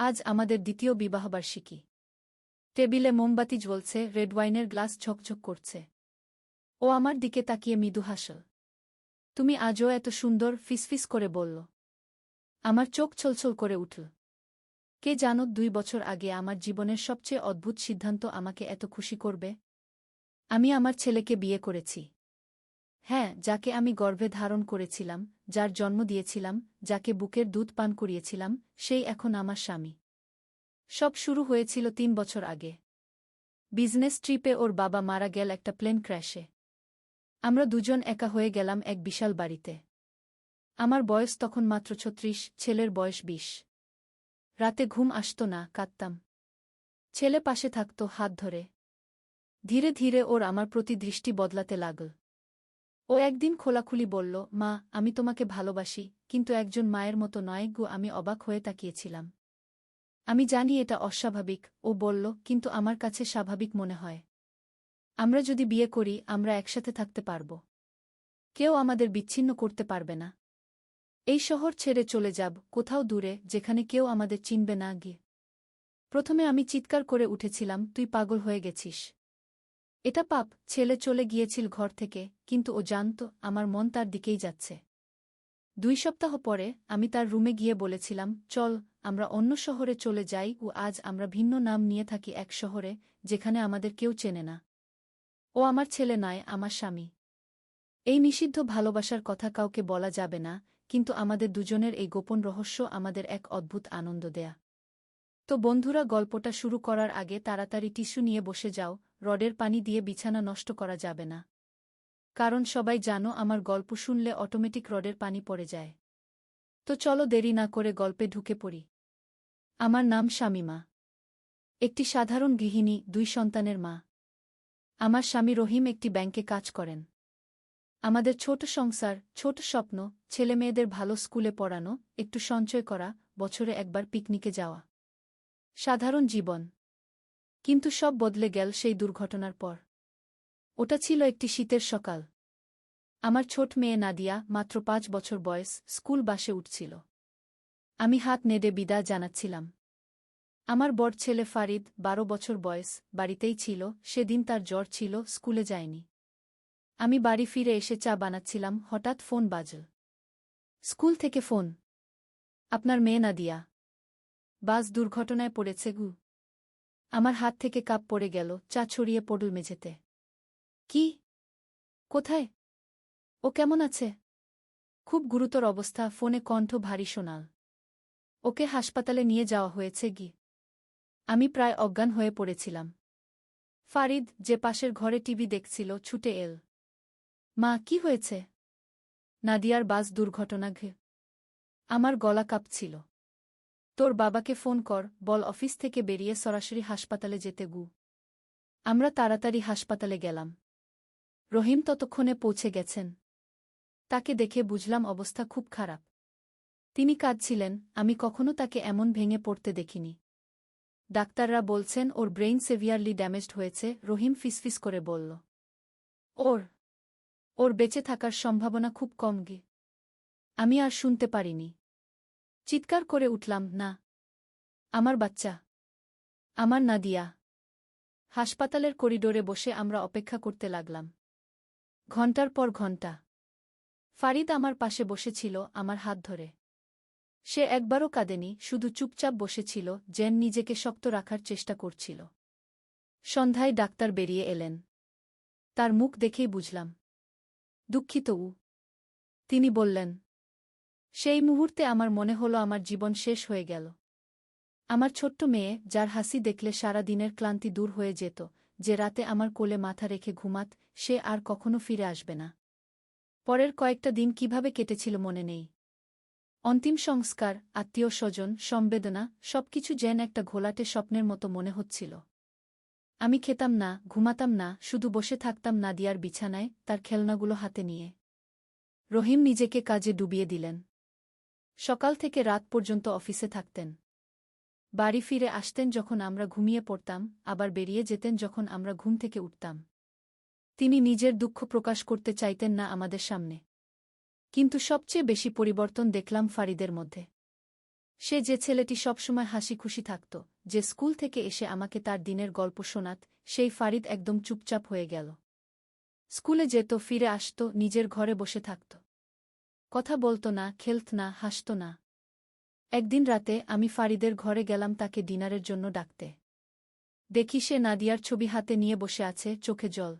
আজ আমাদের দ্বিতীয় বিবাহবার্ষিকী। টেবিলে মোমবাতি জ্বলছে, রেড ওয়াইনের গ্লাস ঝকঝক করছে। ও আমার দিকে তাকিয়ে মৃদু হাসল। তুমি আজও এত সুন্দর, ফিসফিস করে বলল। আমার চোখ ছলছল করে উঠল। কে জানো 2 বছর আগে আমার জীবনের সবচেয়ে অদ্ভুত সিদ্ধান্ত আমাকে এত খুশি করবে। আমি আমার ছেলেকে বিয়ে করেছি। হ্যাঁ, যাকে আমি গর্ভে ধারণ করেছিলাম, যার জন্ম দিয়েছিলাম, যাকে বুকের দুধ পান করিয়েছিলাম, সেই এখন আমার স্বামী। সব শুরু হয়েছিল 3 বছর আগে। বিজনেস ট্রিপে ওর বাবা মারা গেল একটা প্লেন ক্র্যাশে। আমরা দুজন একা হয়ে গেলাম এক বিশাল বাড়িতে। আমার বয়স তখন মাত্র 36, ছেলের বয়স 20। রাতে ঘুম আসত না, কাঁদতাম। ছেলে পাশে থাকত, হাত ধরে। ধীরে ধীরে ওর আমার প্রতি দৃষ্টি বদলাতে লাগল। ও একদিন খোলাখুলি বলল, মা, আমি তোমাকে ভালোবাসি, কিন্তু একজন মায়ের মতো নয় গো। আমি অবাক হয়ে তাকিয়েছিলাম। আমি জানি এটা অস্বাভাবিক, ও বলল, কিন্তু আমার কাছে স্বাভাবিক মনে হয়। আমরা যদি বিয়ে করি, আমরা একসাথে থাকতে পারব। কেউ আমাদের বিচ্ছিন্ন করতে পারবে না। এই শহর ছেড়ে চলে যাব, কোথাও দূরে, যেখানে কেউ আমাদের চিনবে না। গিয়ে প্রথমে আমি চিৎকার করে উঠেছিলাম, তুই পাগল হয়ে গেছিস। এটা পাপ। ছেলে চলে গিয়েছিল ঘর থেকে, কিন্তু ও জানত আমার মন তার দিকেই যাচ্ছে। 2 সপ্তাহ পরে আমি তার রুমে গিয়ে বলেছিলাম, চল আমরা অন্য শহরে চলে যাই। ও আজ আমরা ভিন্ন নাম নিয়ে থাকি এক শহরে, যেখানে আমাদের কেউ চেনে না। ও আমার ছেলে নয়, আমার স্বামী। এই নিষিদ্ধ ভালোবাসার কথা কাউকে বলা যাবে না, কিন্তু আমাদের দুজনের এই গোপন রহস্য আমাদের এক অদ্ভুত আনন্দ দেয়া। তো বন্ধুরা, গল্পটা শুরু করার আগে তাড়াতাড়ি টিস্যু নিয়ে বসে যাও। রডের পানি দিয়ে বিছানা নষ্ট করা যাবে না। কারণ সবাই জানো, আমার গল্প শুনলে অটোমেটিক রডের পানি পড়ে যায়। তো চলো দেরি না করে গল্পে ঢুকে পড়ি। আমার নাম শামীমা। একটি সাধারণ গৃহিণী, 2 সন্তানের মা। আমার স্বামী রহিম একটি ব্যাংকে কাজ করেন। আমাদের ছোট সংসার, ছোট স্বপ্ন, ছেলেমেয়েদের ভালো স্কুলে পড়ানো, একটু সঞ্চয় করা, বছরে একবার পিকনিকে যাওয়া। সাধারণ জীবন। কিন্তু সব বদলে গেল সেই দুর্ঘটনার পর। ওটা ছিল একটি শীতের সকাল। আমার ছোট মেয়ে নাদিয়া, মাত্র 5 বছর বয়স, স্কুল বাসে উঠছিল। আমি হাত নেড়ে বিদায় জানাচ্ছিলাম। আমার বড় ছেলে ফারিদ, 12 বছর বয়স, বাড়িতেই ছিল। সেদিন তার জ্বর ছিল, স্কুলে যায়নি। আমি বাড়ি ফিরে এসে চা বানাচ্ছিলাম, হঠাৎ ফোন বাজল। স্কুল থেকে ফোন। আপনার মেয়ে নাদিয়া বাস দুর্ঘটনায় পড়েছে গু। আমার হাত থেকে কাপ পড়ে গেল, চা ছড়িয়ে পড়ল মেঝেতে। কি? কোথায়? ও কেমন আছে? খুব গুরুতর অবস্থা, ফোনে কণ্ঠ ভারী শোনাল। ওকে হাসপাতালে নিয়ে যাওয়া হয়েছে গি। আমি প্রায় অজ্ঞান হয়ে পড়েছিলাম। ফারিদ, যে পাশের ঘরে টিভি দেখছিল, ছুটে এল। মা, কি হয়েছে? নাদিয়ার বাস দুর্ঘটনা ঘে। আমার গলা কাঁপছিল। তোর বাবাকে ফোন কর, বল অফিস থেকে বেরিয়ে সরাসরি হাসপাতালে যেতে গু। আমরা তাড়াতাড়ি হাসপাতালে গেলাম। রহিম ততক্ষণে পৌঁছে গেছেন। তাকে দেখে বুঝলাম অবস্থা খুব খারাপ। তিনি কাঁদছিলেন, আমি কখনো তাকে এমন ভেঙে পড়তে দেখিনি। ডাক্তাররা বলছেন ওর ব্রেইন সেভিয়ারলি ড্যামেজড হয়েছে, রহিম ফিসফিস করে বলল। ওর ওর বেঁচে থাকার সম্ভাবনা খুব কম গে। আমি আর শুনতে পারিনি। চিৎকার করে উঠলাম, না, আমার বাচ্চা, আমার নাদিয়া। হাসপাতালের করিডোরে বসে আমরা অপেক্ষা করতে লাগলাম। ঘণ্টার পর ঘণ্টা। ফারিদ আমার পাশে বসেছিল, আমার হাত ধরে। সে একবারও কাঁদেনি, শুধু চুপচাপ বসেছিল, যেন নিজেকে শক্ত রাখার চেষ্টা করছিল। সন্ধ্যায় ডাক্তার বেরিয়ে এলেন। তার মুখ দেখেই বুঝলাম। দুঃখিত উ। তিনি বললেন। সেই মুহূর্তে আমার মনে হলো আমার জীবন শেষ হয়ে গেল। আমার ছোট্ট মেয়ে, যার হাসি দেখলে সারা দিনের ক্লান্তি দূর হয়ে যেত, যে রাতে আমার কোলে মাথা রেখে ঘুমাত, সে আর কখনো ফিরে আসবে না। পরের কয়েকটা দিন কিভাবে কেটেছিল মনে নেই। অন্তিম সংস্কার, আত্মীয় স্বজন, সম্বেদনা, সবকিছু যেন একটা ঘোলাটে স্বপ্নের মতো মনে হচ্ছিল। আমি খেতাম না, ঘুমাতাম না, শুধু বসে থাকতাম নাদিয়ার বিছানায়, তার খেলনাগুলো হাতে নিয়ে। রহিম নিজেকে কাজে ডুবিয়ে দিলেন। সকাল থেকে রাত পর্যন্ত অফিসে থাকতেন। বাড়ি ফিরে আসতেন যখন আমরা ঘুমিয়ে পড়তাম, আবার বেরিয়ে যেতেন যখন আমরা ঘুম থেকে উঠতাম। তিনি নিজের দুঃখ প্রকাশ করতে চাইতেন না আমাদের সামনে। কিন্তু সবচেয়ে বেশি পরিবর্তন দেখলাম ফারিদের মধ্যে। সে যে ছেলেটি সবসময় হাসি খুশি থাকত, যে স্কুল থেকে এসে আমাকে তার দিনের গল্প শোনাত, সেই ফারিদ একদম চুপচাপ হয়ে গেল। স্কুলে যেত, ফিরে আসত, নিজের ঘরে বসে থাকত। কথা বলত না, খেলত না, হাসত না। একদিন রাতে আমি ফারিদের ঘরে গেলাম তাকে ডিনারের জন্য ডাকতে। দেখি সে নাদিয়ার ছবি হাতে নিয়ে বসে আছে, চোখে জল।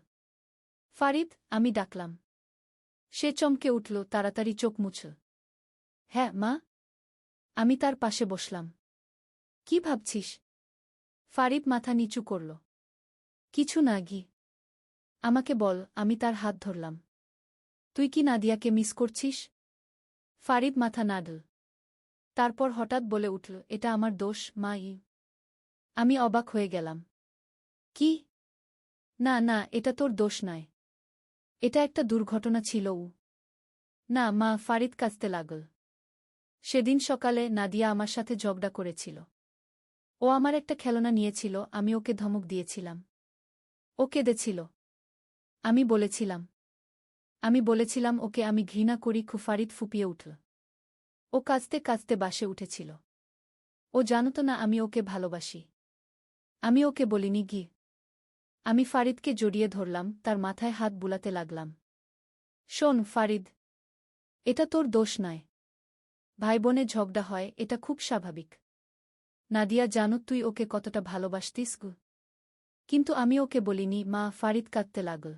ফারিদ, আমি ডাকলাম। সে চমকে উঠল, তাড়াতাড়ি চোখ মুছল। হ্যাঁ মা। আমি তার পাশে বসলাম। কি ভাবছিস? ফারিদ মাথা নিচু করল। কিছু না গি। আমাকে বল। আমি তার হাত ধরলাম। তুই কি নাদিয়াকে মিস করছিস? ফারিদ মাথা নাড়ল। তারপর হঠাৎ বলে উঠল, এটা আমার দোষ মা। আমি অবাক হয়ে গেলাম। কি? না না, এটা তোর দোষ নয়। এটা একটা দুর্ঘটনা ছিল। না মা, ফারিদ কাঁদতে লাগল। সেদিন সকালে নাদিয়া আমার সাথে ঝগড়া করেছিল। ও আমার একটা খেলনা নিয়েছিল, আমি ওকে ধমক দিয়েছিলাম। ও কেঁদেছিল। আমি বলেছিলাম ওকে আমি ঘৃণা করি। ফারিদ ফুপিয়ে উঠল। ও কাঁদতে কাঁদতে বাসে উঠেছিল। ও জানত না আমি ওকে ভালোবাসি। আমি ওকে বলিনি গি। আমি ফারিদকে জড়িয়ে ধরলাম, তার মাথায় হাত বুলাতে লাগলাম। শোন ফারিদ, এটা তোর দোষ নয়। ভাই বোনে ঝগড়া হয়, এটা খুব স্বাভাবিক। নাদিয়া জানো তুই ওকে কতটা ভালোবাসতিস গু। কিন্তু আমি ওকে বলিনি মা। ফারিদ কাঁদতে লাগল।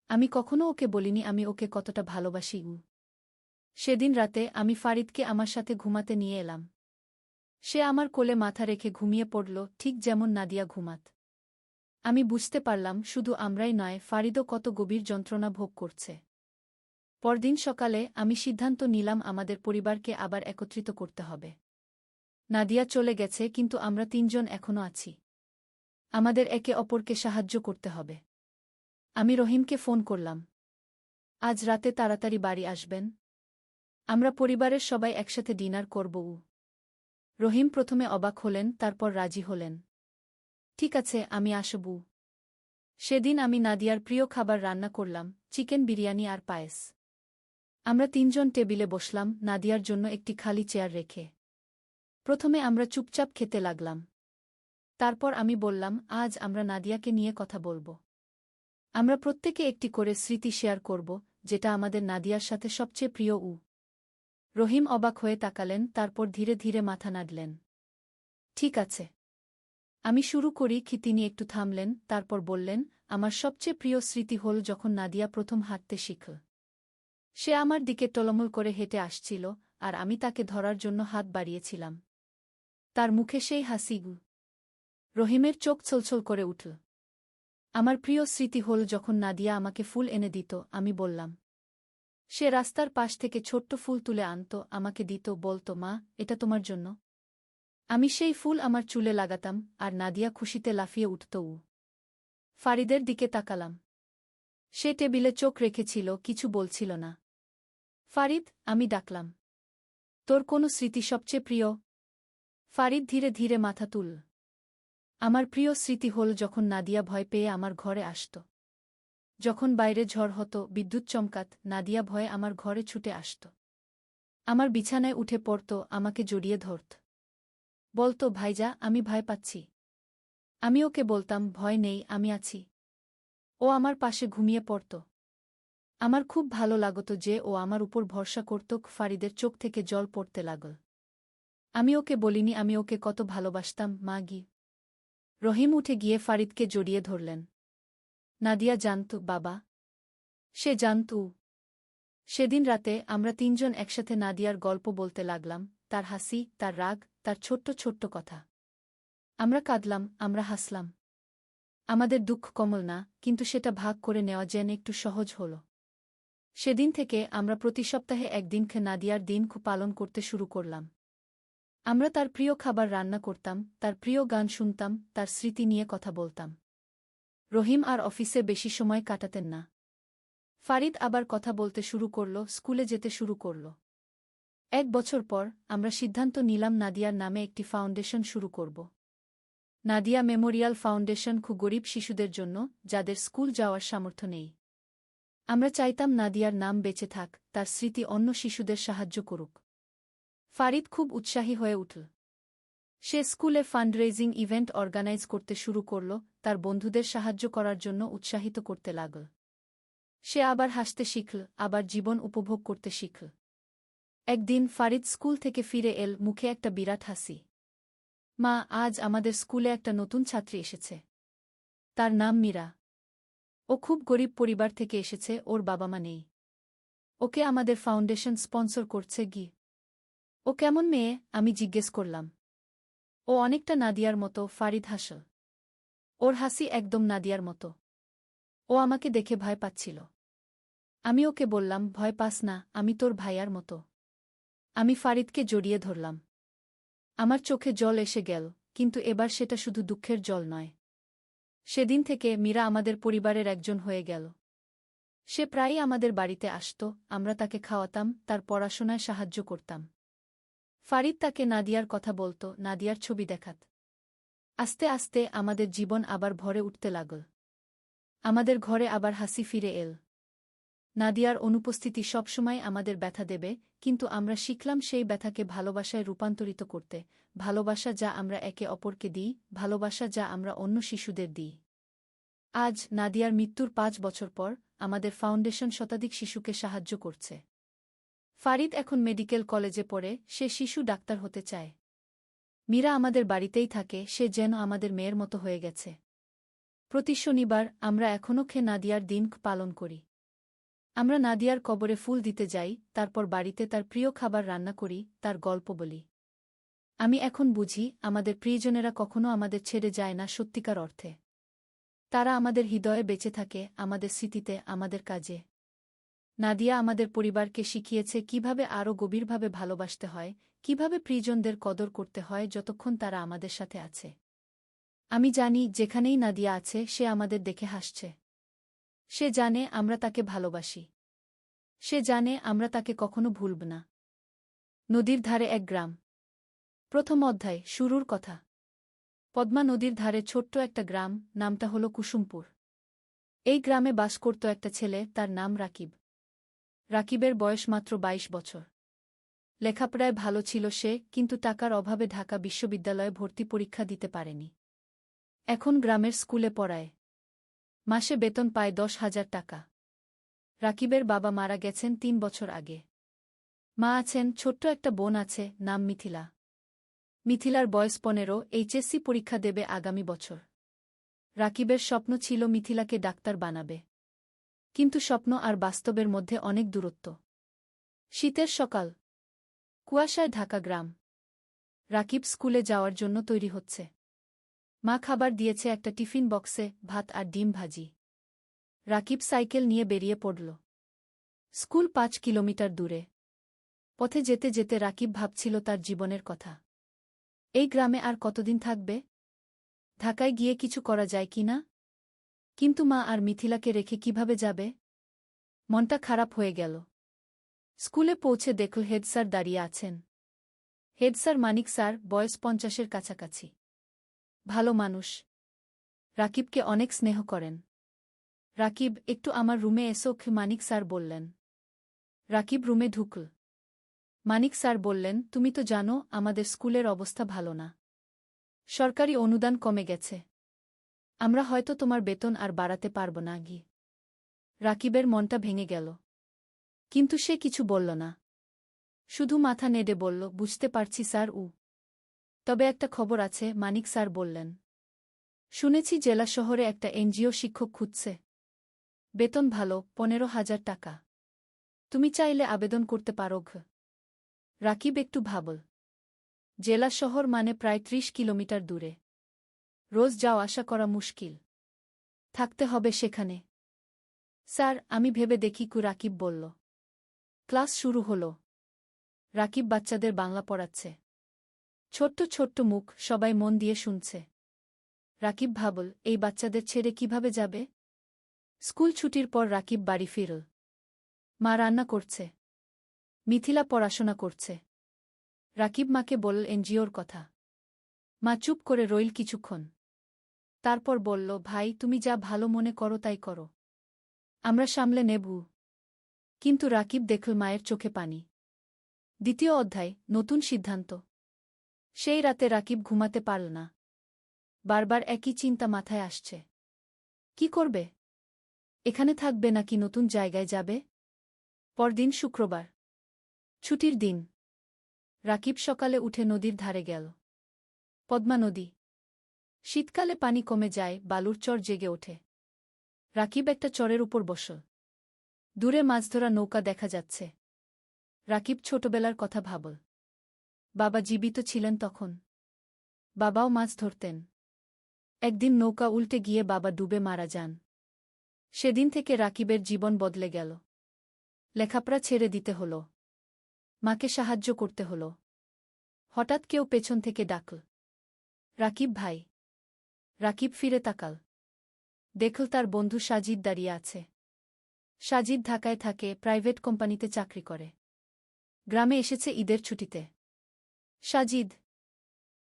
আমি কখনো ওকে বলিনি আমি ওকে কতটা ভালোবাসি গু। সেদিন রাতে আমি ফারিদকে আমার সাথে ঘুমাতে নিয়ে এলাম। সে আমার কোলে মাথা রেখে ঘুমিয়ে পড়ল, ঠিক যেমন নাদিয়া ঘুমাত। আমি বুঝতে পারলাম শুধু আমরাই নয়, ফারিদও কত গভীর যন্ত্রণা ভোগ করছে। পরদিন সকালে আমি সিদ্ধান্ত নিলাম আমাদের পরিবারকে আবার একত্রিত করতে হবে। নাদিয়া চলে গেছে, কিন্তু আমরা তিনজন এখনো আছি। আমাদের একে অপরকে সাহায্য করতে হবে। আমি রহিমকে ফোন করলাম। আজ রাতে তাড়াতাড়ি বাড়ি আসবেন? আমরা পরিবারের সবাই একসাথে ডিনার করব। রহিম প্রথমে অবাক হলেন, তারপর রাজি হলেন। ঠিক আছে, আমি আসব। সেদিন আমি নাদিয়ার প্রিয় খাবার রান্না করলাম, চিকেন বিরিয়ানি আর পায়েস। আমরা তিনজন টেবিলে বসলাম, নাদিয়ার জন্য একটি খালি চেয়ার রেখে। প্রথমে আমরা চুপচাপ খেতে লাগলাম। তারপর আমি বললাম, আজ আমরা নাদিয়াকে নিয়ে কথা বলব। আমরা প্রত্যেকে একটি করে স্মৃতি শেয়ার করব, যেটা আমাদের নাদিয়ার সাথে সবচেয়ে প্রিয়। রহিম অবাক হয়ে তাকালেন, তারপর ধীরে ধীরে মাথা নাড়লেন। ঠিক আছে, আমি শুরু করি কি? তিনি একটু থামলেন, তারপর বললেন, আমার সবচেয়ে প্রিয় স্মৃতি হল যখন নাদিয়া প্রথম হাঁটতে শিখল। সে আমার দিকে টলমল করে হেঁটে আসছিল, আর আমি তাকে ধরার জন্য হাত বাড়িয়েছিলাম। তার মুখে সেই হাসি। রহিমের চোখ ছলছল করে উঠল। আমার প্রিয় স্মৃতি হল যখন নাদিয়া আমাকে ফুল এনে দিত, আমি বললাম। সে রাস্তার পাশ থেকে ছোট্ট ফুল তুলে আনত, আমাকে দিত, বলত, মা, এটা তোমার জন্য। আমি সেই ফুল আমার চুলে লাগাতাম, আর নাদিয়া খুশিতে লাফিয়ে উঠত। ফারিদের দিকে তাকালাম। সে টেবিলে চোখ রেখেছিল, কিছু বলছিল না। ফারিদ, আমি ডাকলাম। তোর কোনো স্মৃতি সবচেয়ে প্রিয়? ফারিদ ধীরে ধীরে মাথা তুলল। আমার প্রিয় স্মৃতি হল যখন নাদিয়া ভয় পেয়ে আমার ঘরে আসত। যখন বাইরে ঝড় হতো, বিদ্যুৎ চমকাত, নাদিয়া ভয়ে আমার ঘরে ছুটে আসত। আমার বিছানায় উঠে পড়ত, আমাকে জড়িয়ে ধরত। বলত, ভাইজা, আমি ভয় পাচ্ছি। আমি ওকে বলতাম, ভয় নেই, আমি আছি। ও আমার পাশে ঘুমিয়ে পড়ত। আমার খুব ভালো লাগত যে ও আমার উপর ভরসা করত। ফারিদের চোখ থেকে জল পড়তে লাগল। আমি ওকে বলিনি আমি ওকে কত ভালোবাসতাম, মা গি। রহিম উঠে গিয়ে ফারিদকে জড়িয়ে ধরলেন। নাদিয়া জানত বাবা। সে জানত। সেদিন রাতে আমরা তিনজন একসাথে নাদিয়ার গল্প বলতে লাগলাম, তার হাসি, তার রাগ, তার ছোট্ট ছোট্ট কথা। আমরা কাঁদলাম, আমরা হাসলাম। আমাদের দুঃখ কমল না, কিন্তু সেটা ভাগ করে নেওয়া যেন একটু সহজ হল। সেদিন থেকে আমরা প্রতি সপ্তাহে একদিন নাদিয়ার দিন পালন করতে শুরু করলাম। আমরা তার প্রিয় খাবার রান্না করতাম, তার প্রিয় গান শুনতাম, তার স্মৃতি নিয়ে কথা বলতাম। রহিম আর অফিসে বেশি সময় কাটাতেন না। ফারিদ আবার কথা বলতে শুরু করল, স্কুলে যেতে শুরু করল। 1 বছর পর আমরা সিদ্ধান্ত নিলাম নাদিয়ার নামে একটি ফাউন্ডেশন শুরু করব। নাদিয়া মেমোরিয়াল ফাউন্ডেশন গরিব শিশুদের জন্য, যাদের স্কুল যাওয়ার সামর্থ্য নেই। আমরা চাইতাম নাদিয়ার নাম বেঁচে থাক, তার স্মৃতি অন্য শিশুদের সাহায্য করুক। ফারিদ খুব উৎসাহী হয়ে উঠল। সে স্কুলে ফান্ডরেজিং ইভেন্ট অর্গানাইজ করতে শুরু করল, তার বন্ধুদের সাহায্য করার জন্য উৎসাহিত করতে লাগল। সে আবার হাসতে শিখল, আবার জীবন উপভোগ করতে শিখল। একদিন ফারিদ স্কুল থেকে ফিরে এল, মুখে একটা বিরাট হাসি। মা, আজ আমাদের স্কুলে একটা নতুন ছাত্রী এসেছে। তার নাম মীরা। ও খুব গরিব পরিবার থেকে এসেছে, ওর বাবা মা নেই। ওকে আমাদের ফাউন্ডেশন স্পন্সর করছে গি। ও কেমন মেয়ে? আমি জিজ্ঞেস করলাম। ও অনেকটা নাদিয়ার মতো, ফারিদ হাসল। ওর হাসি একদম নাদিয়ার মতো। ও আমাকে দেখে ভয় পাচ্ছিল। আমি ওকে বললাম, ভয় পাস না, আমি তোর ভাইয়ার মতো। আমি ফারিদকে জড়িয়ে ধরলাম। আমার চোখে জল এসে গেল, কিন্তু এবার সেটা শুধু দুঃখের জল নয়। সেদিন থেকে মীরা আমাদের পরিবারের একজন হয়ে গেল। সে প্রায়ই আমাদের বাড়িতে আসত, আমরা তাকে খাওয়াতাম, তার পড়াশোনায় সাহায্য করতাম। ফারিদ তাকে নাদিয়ার কথা বলত, নাদিয়ার ছবি দেখাত। আস্তে আস্তে আমাদের জীবন আবার ভরে উঠতে লাগল। আমাদের ঘরে আবার হাসি ফিরে এল। নাদিয়ার অনুপস্থিতি সবসময় আমাদের ব্যথা দেবে, কিন্তু আমরা শিখলাম সেই ব্যথাকে ভালোবাসায় রূপান্তরিত করতে, ভালোবাসা যা আমরা একে অপরকে দিই, ভালোবাসা যা আমরা অন্য শিশুদের দিই। আজ নাদিয়ার মৃত্যুর ৫ বছর পর আমাদের ফাউন্ডেশন শতাধিক শিশুকে সাহায্য করছে। ফারিদ এখন মেডিকেল কলেজে পড়ে, সে শিশু ডাক্তার হতে চায়। মীরা আমাদের বাড়িতেই থাকে, সে যেন আমাদের মেয়ের মতো হয়ে গেছে। প্রতি শনিবার আমরা এখনও নাদিয়ার দিন পালন করি। আমরা নাদিয়ার কবরে ফুল দিতে যাই, তারপর বাড়িতে তার প্রিয় খাবার রান্না করি, তার গল্প বলি। আমি এখন বুঝি, আমাদের প্রিয়জনেরা কখনো আমাদের ছেড়ে যায় না সত্যিকার অর্থে। তারা আমাদের হৃদয়ে বেঁচে থাকে, আমাদের স্মৃতিতে, আমাদের কাজে। নাদিয়া আমাদের পরিবারকে শিখিয়েছে কিভাবে আরও গভীরভাবে ভালোবাসতে হয়, কিভাবে প্রিয়জনদের কদর করতে হয় যতক্ষণ তারা আমাদের সাথে আছে। আমি জানি, যেখানেই নাদিয়া আছে সে আমাদের দেখে হাসছে। সে জানে আমরা তাকে ভালোবাসি। সে জানে আমরা তাকে কখনো ভুলব না। নদীর ধারে এক গ্রাম। প্রথম অধ্যায়, শুরুর কথা। পদ্মা নদীর ধারে ছোট্ট একটা গ্রাম, নামটা হল কুসুমপুর। এই গ্রামে বাস করত একটা ছেলে, তার নাম রাকিব। রাকিবের বয়স মাত্র ২২ বছর। লেখাপড়ায় ভালো ছিল সে, কিন্তু টাকার অভাবে ঢাকা বিশ্ববিদ্যালয়ে ভর্তি পরীক্ষা দিতে পারেনি। এখন গ্রামের স্কুলে পড়ায়। মাসে বেতন পায় ১০,০০০ টাকা। রাকিবের বাবা মারা গেছেন ৩ বছর আগে। মা আছেন, ছোট্ট একটা বোন আছে, নাম মিথিলা। মিথিলার বয়স ১৫, এইচএসসি পরীক্ষা দেবে আগামী বছর। রাকিবের স্বপ্ন ছিল মিথিলাকে ডাক্তার বানাবে। কিন্তু স্বপ্ন আর বাস্তবের মধ্যে অনেক দূরত্ব। শীতের সকাল, কুয়াশায় ঢাকা গ্রাম। রাকিব স্কুলে যাওয়ার জন্য তৈরি হচ্ছে। মা খাবার দিয়েছে একটা টিফিন বক্সে, ভাত আর ডিম ভাজি। রাকিব সাইকেল নিয়ে বেরিয়ে পড়ল। স্কুল ৫ কিলোমিটার দূরে। পথে যেতে যেতে রাকিব ভাবছিল তার জীবনের কথা। এই গ্রামে আর কতদিন থাকবে? ঢাকায় গিয়ে কিছু করা যায় কি না? কিন্তু মা আর মিথিলাকে রেখে কিভাবে যাবে? মনটা খারাপ হয়ে গেল। স্কুলে পৌঁছে দেখল হেড স্যার দাঁড়িয়ে আছেন। হেড স্যার মানিক স্যার, বয়স ৫০-এর কাছাকাছি। ভালো মানুষ। রাকিবকে অনেক স্নেহ করেন। রাকিব, একটু আমার রুমে এসো, মানিক স্যার বললেন। রাকিব রুমে ঢুকল। মানিক স্যার বললেন, তুমি তো জানো আমাদের স্কুলের অবস্থা ভালো না। সরকারি অনুদান কমে গেছে। আমরা হয়তো তোমার বেতন আর বাড়াতে পারব না গি। রাকিবের মনটা ভেঙে গেল। কিন্তু সে কিছু বলল না। শুধু মাথা নেড়ে বলল, বুঝতে পারছি স্যার। তবে একটা খবর আছে, মানিক স্যার বললেন। শুনেছি জেলা শহরে একটা এনজিও শিক্ষক খুঁজছে। বেতন ভালো, ১৫,০০০ টাকা। তুমি চাইলে আবেদন করতে পারো। রাকিব একটু ভাবল। জেলা শহর মানে প্রায় ৩০ কিলোমিটার দূরে। রোজ যাওয়া আসা করা মুশকিল। থাকতে হবে সেখানে। স্যার, আমি ভেবে দেখি। রাকিব বলল। ক্লাস শুরু হল। রাকিব বাচ্চাদের বাংলা পড়াচ্ছে। ছোট্ট ছোট্ট মুখ, সবাই মন দিয়ে শুনছে। রাকিব ভাবল, এই বাচ্চাদের ছেড়ে কিভাবে যাবে? স্কুল ছুটির পর রাকিব বাড়ি ফিরল। মা রান্না করছে। মিথিলা পড়াশোনা করছে। রাকিব মাকে বলল এনজিওর কথা। মা চুপ করে রইল কিছুক্ষণ। তারপর বলল, ভাই, তুমি যা ভালো মনে করো তাই করো। আমরা সামলে নেব। কিন্তু রাকিব দেখল মায়ের চোখে পানি। দ্বিতীয় অধ্যায়, নতুন সিদ্ধান্ত। সেই রাতে রাকিব ঘুমাতে পারল না। বারবার একই চিন্তা মাথায় আসছে। কি করবে? এখানে থাকবে নাকি নতুন জায়গায় যাবে? পরদিন শুক্রবার। ছুটির দিন। রাকিব সকালে উঠে নদীর ধারে গেল। পদ্মা নদী। শীতকালে পানি কমে যায়, বালুর চর জেগে ওঠে। রাকিব একটা চরের উপর বসল। দূরে মাছ ধরা নৌকা দেখা যাচ্ছে। রাকিব ছোটবেলার কথা ভাবল। বাবা জীবিত ছিলেন তখন। বাবাও মাছ ধরতেন। একদিন নৌকা উল্টে গিয়ে বাবা ডুবে মারা যান। সেদিন থেকে রাকিবের জীবন বদলে গেল। লেখাপড়া ছেড়ে দিতে হল। মাকে সাহায্য করতে হল। হঠাৎ কেউ পেছন থেকে ডাকল, রাকিব ভাই। রাকিব ফিরে তাকাল। দেখল তার বন্ধু সাজিদ দাঁড়িয়ে আছে। সাজিদ ঢাকায় থাকে, প্রাইভেট কোম্পানিতে চাকরি করে। গ্রামে এসেছে ঈদের ছুটিতে। সাজিদ,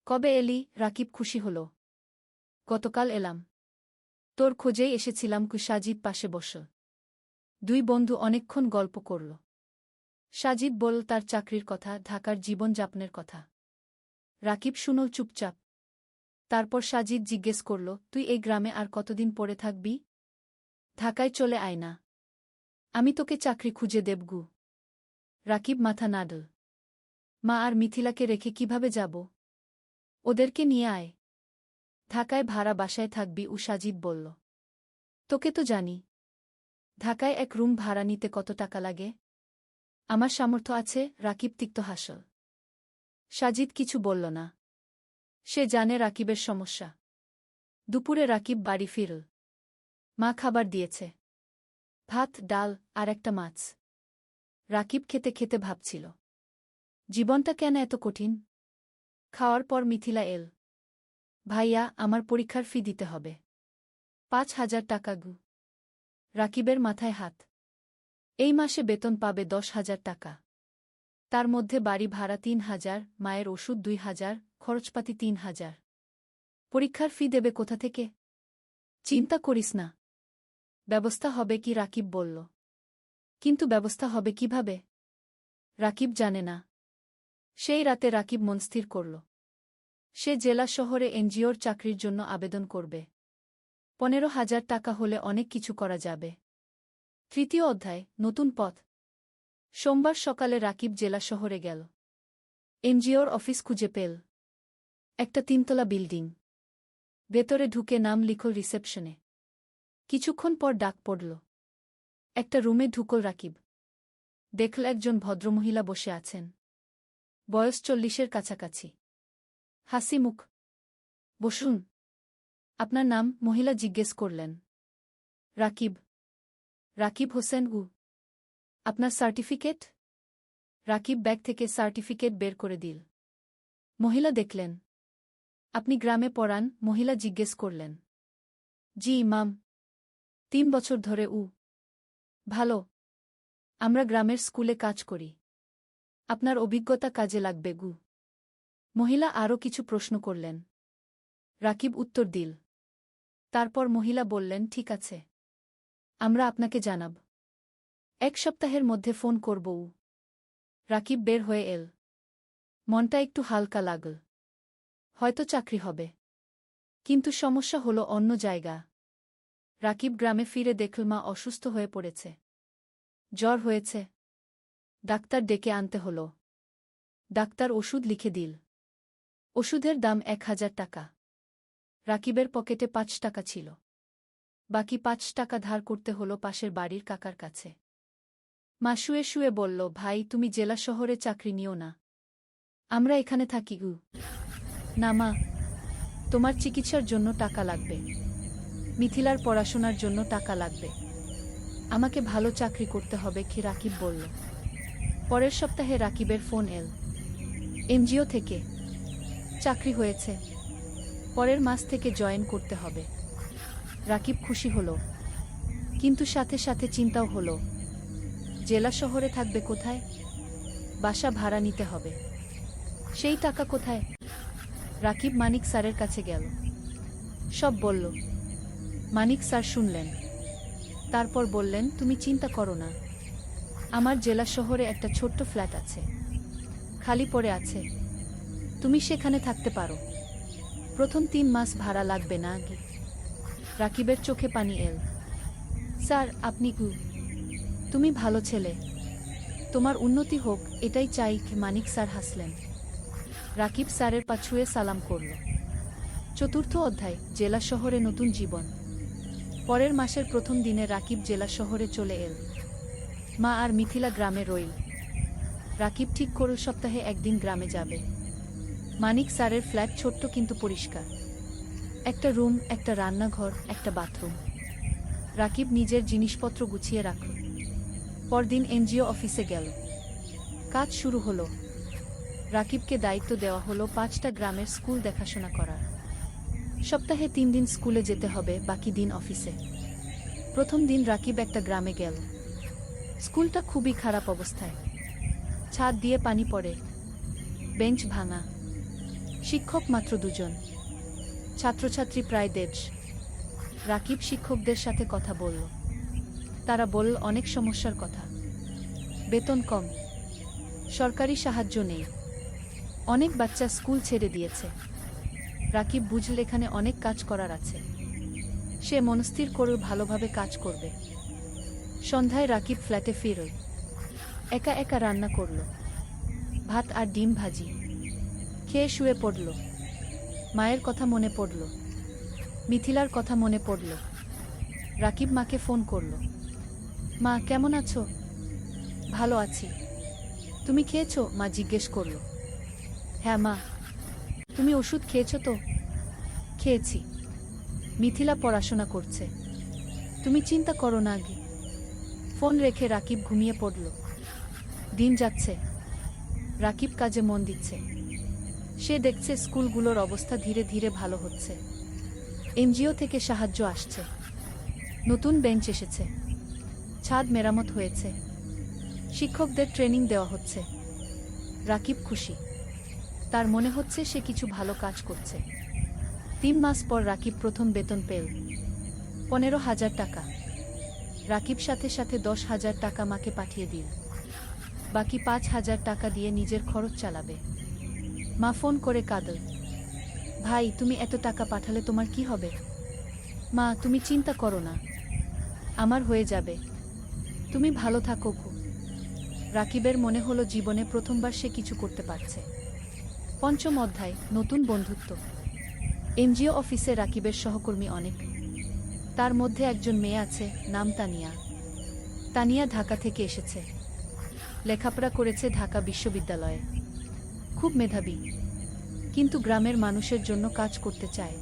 কবে এলি? রাকিব খুশি হল। গতকাল এলাম। তোর খোঁজেই এসেছিলাম। সাজিদ পাশে বসল। দুই বন্ধু অনেকক্ষণ গল্প করল। সাজিদ বলল তার চাকরির কথা, ঢাকার জীবনযাপনের কথা। রাকিব শুনল চুপচাপ। তারপর সাজিদ জিজ্ঞেস করল, তুই এই গ্রামে আর কতদিন পড়ে থাকবি? ঢাকায় চলে আয় না। আমি তোকে চাকরি খুঁজে দেবগু। রাকিব মাথা নাড়ল। মা আর মিথিলাকে রেখে কিভাবে যাব? ওদেরকে নিয়ে আয়। ঢাকায় ভাড়া বাসায় থাকবি, সাজিদ বলল। তোকে তো জানি। ঢাকায় এক রুম ভাড়া নিতে কত টাকা লাগে? আমার সামর্থ্য আছে। রাকিব তিক্ত হাসল। সাজিদ কিছু বলল না। সে জানে রাকিবের সমস্যা। দুপুরে রাকিব বাড়ি ফিরল। মা খাবার দিয়েছে। ভাত, ডাল আর একটা মাছ। রাকিব খেতে খেতে ভাবছিল, জীবনটা কেন এত কঠিন? খাওয়ার পর মিথিলা এল। ভাইয়া, আমার পরীক্ষার ফি দিতে হবে। 5,000 টাকা গু। রাকিবের মাথায় হাত। এই মাসে বেতন পাবে 10,000 টাকা। তার মধ্যে বাড়ি ভাড়া 3,000, মায়ের ওষুধ 2,000, খরচপাতি 3,000। পরীক্ষার ফি দেবে কোথা থেকে? চিন্তা করিস না, ব্যবস্থা হবে কি? রাকিব বলল। কিন্তু ব্যবস্থা হবে কিভাবে? রাকিব জানে না। সেই রাতে রাকিব মনস্থির করল, সে জেলা শহরে এনজিওর চাকরির জন্য আবেদন করবে। 15,000 টাকা হলে অনেক কিছু করা যাবে। তৃতীয় অধ্যায়, নতুন পথ। সোমবার সকালে রাকিব জেলা শহরে গেল। এনজিওর অফিস খুঁজে পেল। একটা 3তলা বিল্ডিং। ভেতরে ঢুকে নাম লিখল রিসেপশনে। কিছুক্ষণ পর ডাক পড়ল। একটা রুমে ঢুকল রাকিব। দেখল একজন ভদ্রমহিলা বসে আছেন। বয়স 40-এর কাছাকাছি। হাসি মুখ। বসুন। আপনার নাম? মহিলা জিজ্ঞেস করলেন। রাকিব। রাকিব হোসেন। আপনার সার্টিফিকেট? রাকিব ব্যাগ থেকে সার্টিফিকেট বের করে দিল। মহিলা দেখলেন। আপনি গ্রামে পড়ান? মহিলা জিজ্ঞেস করলেন। জি ইমাম। 3 বছর ধরে। ভালো। আমরা গ্রামের স্কুলে কাজ করি। আপনার অভিজ্ঞতা কাজে লাগবে গু। মহিলা আরও কিছু প্রশ্ন করলেন। রাকিব উত্তর দিল। তারপর মহিলা বললেন, ঠিক আছে, আমরা আপনাকে জানাব। 1 সপ্তাহের মধ্যে ফোন করব। রাকিব বের হয়ে এল। মনটা একটু হালকা লাগল। হয়তো চাকরি হবে। কিন্তু সমস্যা হলো অন্য জায়গা। রাকিব গ্রামে ফিরে দেখল মা অসুস্থ হয়ে পড়েছে। জ্বর হয়েছে। ডাক্তার ডেকে আনতে হল। ডাক্তার ওষুধ লিখে দিল। ওষুধের দাম 1,000 টাকা। রাকিবের পকেটে 5 টাকা ছিল। বাকি 5 টাকা ধার করতে হল পাশের বাড়ির কাকার কাছে। মা শুয়ে শুয়ে বলল, ভাই, তুমি জেলা শহরে চাকরি নিও না। আমরা এখানে থাকি। না মা, তোমার চিকিৎসার জন্য টাকা লাগবে। মিথিলার পড়াশোনার জন্য টাকা লাগবে। আমাকে ভালো চাকরি করতে হবে কি? রাকিব বলল। পরের সপ্তাহে রাকিবের ফোন এল। এনজিও থেকে চাকরি হয়েছে। পরের মাস থেকে জয়েন করতে হবে। রাকিব খুশি হল, কিন্তু সাথে সাথে চিন্তাও হল। জেলা শহরে থাকবে কোথায়? বাসা ভাড়া নিতে হবে। সেই টাকা কোথায়? রাকিব মানিক স্যারের কাছে গেল। সব বলল। মানিক স্যার শুনলেন। তারপর বললেন, তুমি চিন্তা করো না। আমার জেলা শহরে একটা ছোট্ট ফ্ল্যাট আছে। খালি পড়ে আছে। তুমি সেখানে থাকতে পারো। প্রথম 3 মাস ভাড়া লাগবে না আগে। রাকিবের চোখে পানি এল। স্যার, আপনি তুমি ভালো ছেলে। তোমার উন্নতি হোক, এটাই চাই। মানিক স্যার হাসলেন। রাকিব স্যারের পা ছুঁয়ে সালাম করল। চতুর্থ অধ্যায়, জেলা শহরে নতুন জীবন। পরের মাসের প্রথম দিনে রাকিব জেলা শহরে চলে এল। মা আর মিথিলা গ্রামে রইল। রাকিব ঠিক করল সপ্তাহে একদিন গ্রামে যাবে। মানিক স্যারের ফ্ল্যাট ছোট্ট কিন্তু পরিষ্কার। একটা রুম, একটা রান্নাঘর, একটা বাথরুম। রাকিব নিজের জিনিসপত্র গুছিয়ে রাখল। পরদিন এনজিও অফিসে গেল। কাজ শুরু হলো। রাকিবকে দায়িত্ব দেওয়া হলো 5টা গ্রামের স্কুল দেখাশোনা করার। সপ্তাহে 3 দিন স্কুলে যেতে হবে, বাকি দিন অফিসে। প্রথম দিন রাকিব একটা গ্রামে গেল। স্কুলটা খুবই খারাপ অবস্থায়। ছাদ দিয়ে পানি পড়ে, বেঞ্চ ভাঙা, শিক্ষক মাত্র 2 জন, ছাত্রছাত্রী প্রায় 150। রাকিব শিক্ষকদের সাথে কথা বলল। তারা বলল অনেক সমস্যার কথা। বেতন কম, সরকারি সাহায্য নেই, অনেক বাচ্চা স্কুল ছেড়ে দিয়েছে। রাকিব বুঝল এখানে অনেক কাজ করার আছে। সে মনস্থির করল ভালোভাবে কাজ করবে। সন্ধ্যায় রাকিব ফ্ল্যাটে ফিরল। একা একা রান্না করল, ভাত আর ডিম ভাজি। খেয়ে শুয়ে পড়ল। মায়ের কথা মনে পড়ল, মিথিলার কথা মনে পড়ল। রাকিব মাকে ফোন করল। মা, কেমন আছো? ভালো আছি। তুমি খেয়েছো? মা জিজ্ঞেস করল। হ্যাঁ মা। তুমি ওষুধ খেয়েছো তো? খেয়েছি। মিথিলা পড়াশোনা করছে। তুমি চিন্তা করো না আগে। ফোন রেখে রাকিব ঘুমিয়ে পড়ল। দিন যাচ্ছে। রাকিব কাজে মন দিচ্ছে। সে দেখছে স্কুলগুলোর অবস্থা ধীরে ধীরে ভালো হচ্ছে। এনজিও থেকে সাহায্য আসছে। নতুন বেঞ্চ এসেছে, ছাদ মেরামত হয়েছে, শিক্ষকদের ট্রেনিং দেওয়া হচ্ছে। রাকিব খুশি। তার মনে হচ্ছে সে কিছু ভালো কাজ করছে। 3 মাস পর রাকিব প্রথম বেতন পেল, 15,000 টাকা। রাকিব সাথে সাথে 10,000 টাকা মাকে পাঠিয়ে দিল। বাকি 5,000 টাকা দিয়ে নিজের খরচ চালাবে। মা ফোন করে কাঁদল। ভাই, তুমি এত টাকা পাঠালে তোমার কি হবে? মা, তুমি চিন্তা করো না, আমার হয়ে যাবে। তুমি ভালো থাকো। রাকিবের মনে হলো জীবনে প্রথমবার সে কিছু করতে পারছে। পঞ্চম অধ্যায়, নতুন বন্ধুত্ব। এনজিও অফিসে রাকিবের সহকর্মী অনেক। তার মধ্যে একজন মেয়ে আছে, নাম তানিয়া। তানিয়া ঢাকা থেকে এসেছে। লেখাপড়া করেছে ঢাকা বিশ্ববিদ্যালয়ে। খুব মেধাবী, কিন্তু গ্রামের মানুষের জন্য কাজ করতে চায়।